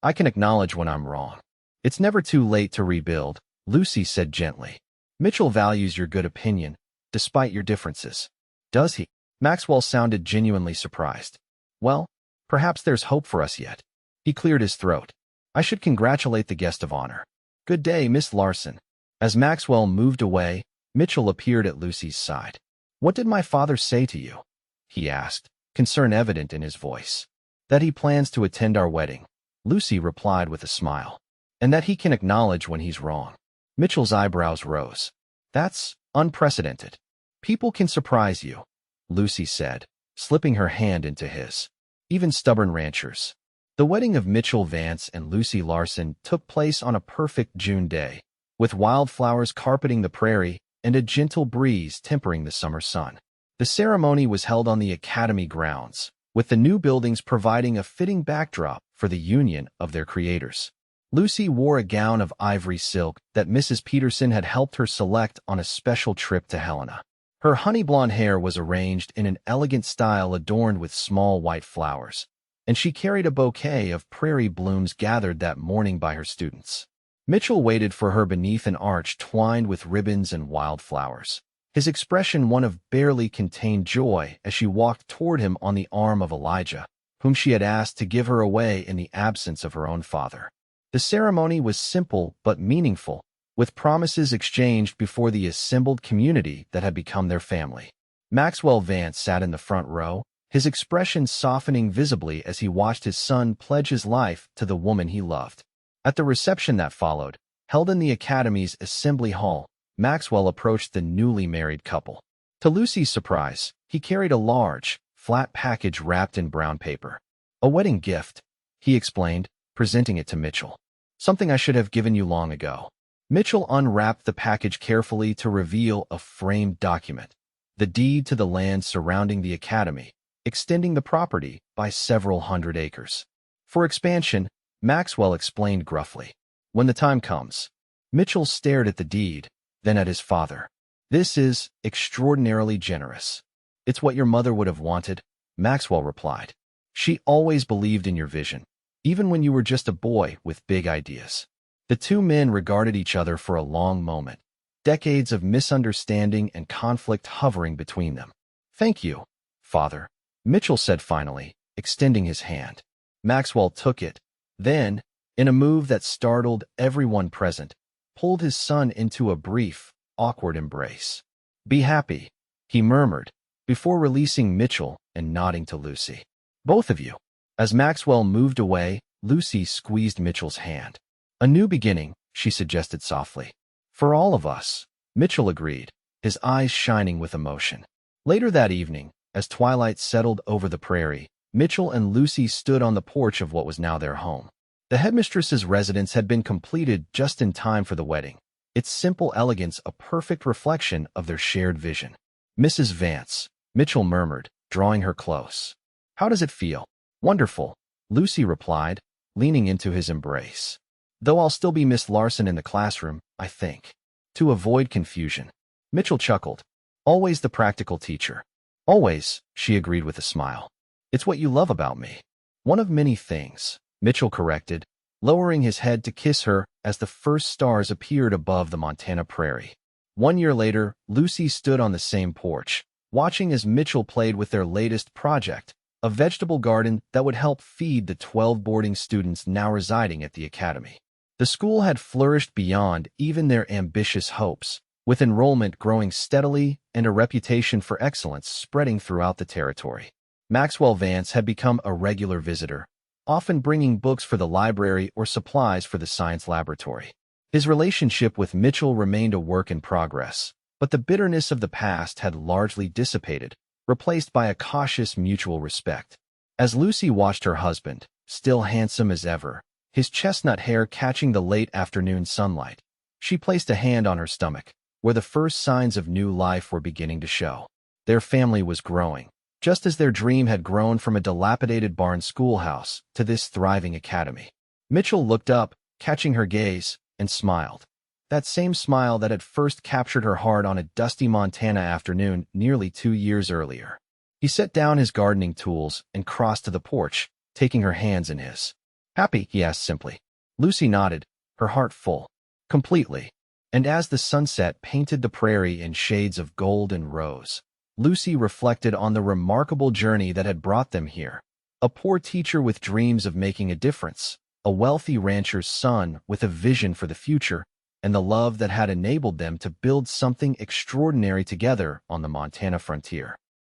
A: "I can acknowledge when I'm wrong. It's never too late to rebuild," Lucy said gently. "Mitchell values your good opinion, despite your differences." "Does he?" Maxwell sounded genuinely surprised. "Well, perhaps there's hope for us yet." He cleared his throat. "I should congratulate the guest of honor. Good day, Miss Larson." As Maxwell moved away, Mitchell appeared at Lucy's side. "What did my father say to you?" he asked, concern evident in his voice. "That he plans to attend our wedding," Lucy replied with a smile. "And that he can acknowledge when he's wrong." Mitchell's eyebrows rose. "That's unprecedented." "People can surprise you," Lucy said, slipping her hand into his. "Even stubborn ranchers." The wedding of Mitchell Vance and Lucy Larson took place on a perfect June day, with wildflowers carpeting the prairie and a gentle breeze tempering the summer sun. The ceremony was held on the academy grounds, with the new buildings providing a fitting backdrop for the union of their creators. Lucy wore a gown of ivory silk that Mrs. Peterson had helped her select on a special trip to Helena. Her honey-blonde hair was arranged in an elegant style adorned with small white flowers, and she carried a bouquet of prairie blooms gathered that morning by her students. Mitchell waited for her beneath an arch twined with ribbons and wildflowers, his expression one of barely contained joy as she walked toward him on the arm of Elijah, whom she had asked to give her away in the absence of her own father. The ceremony was simple but meaningful, with promises exchanged before the assembled community that had become their family. Maxwell Vance sat in the front row, his expression softening visibly as he watched his son pledge his life to the woman he loved. At the reception that followed, held in the Academy's assembly hall, Maxwell approached the newly married couple. To Lucy's surprise, he carried a large, flat package wrapped in brown paper. "A wedding gift," he explained, presenting it to Mitchell. "Something I should have given you long ago." Mitchell unwrapped the package carefully to reveal a framed document, the deed to the land surrounding the academy, extending the property by several hundred acres. "For expansion," Maxwell explained gruffly. "When the time comes." Mitchell stared at the deed, then at his father. "This is extraordinarily generous." "It's what your mother would have wanted," Maxwell replied. "She always believed in your vision, even when you were just a boy with big ideas." The two men regarded each other for a long moment, decades of misunderstanding and conflict hovering between them. "Thank you, Father," Mitchell said finally, extending his hand. Maxwell took it, then, in a move that startled everyone present, pulled his son into a brief, awkward embrace. "Be happy," he murmured, before releasing Mitchell and nodding to Lucy. "Both of you." As Maxwell moved away, Lucy squeezed Mitchell's hand. "A new beginning," she suggested softly. "For all of us," Mitchell agreed, his eyes shining with emotion. Later that evening, as twilight settled over the prairie, Mitchell and Lucy stood on the porch of what was now their home. The headmistress's residence had been completed just in time for the wedding, its simple elegance a perfect reflection of their shared vision. "Mrs. Vance," Mitchell murmured, drawing her close. "How does it feel?" "Wonderful," Lucy replied, leaning into his embrace. "Though I'll still be Miss Larson in the classroom, I think." To avoid confusion, Mitchell chuckled. "Always the practical teacher." "Always," she agreed with a smile. "It's what you love about me." "One of many things," Mitchell corrected, lowering his head to kiss her as the first stars appeared above the Montana prairie. 1 year later, Lucy stood on the same porch, watching as Mitchell played with their latest project, a vegetable garden that would help feed the 12 boarding students now residing at the academy. The school had flourished beyond even their ambitious hopes, with enrollment growing steadily and a reputation for excellence spreading throughout the territory. Maxwell Vance had become a regular visitor, often bringing books for the library or supplies for the science laboratory. His relationship with Mitchell remained a work in progress, but the bitterness of the past had largely dissipated, replaced by a cautious mutual respect. As Lucy watched her husband, still handsome as ever, his chestnut hair catching the late afternoon sunlight, she placed a hand on her stomach, where the first signs of new life were beginning to show. Their family was growing, just as their dream had grown from a dilapidated barn schoolhouse to this thriving academy. Mitchell looked up, catching her gaze, and smiled. That same smile that had first captured her heart on a dusty Montana afternoon nearly 2 years earlier. He set down his gardening tools and crossed to the porch, taking her hands in his. "Happy?" he asked simply. Lucy nodded, her heart full. "Completely." And as the sunset painted the prairie in shades of gold and rose, Lucy reflected on the remarkable journey that had brought them here. A poor teacher with dreams of making a difference, a wealthy rancher's son with a vision for the future, and the love that had enabled them to build something extraordinary together on the Montana frontier.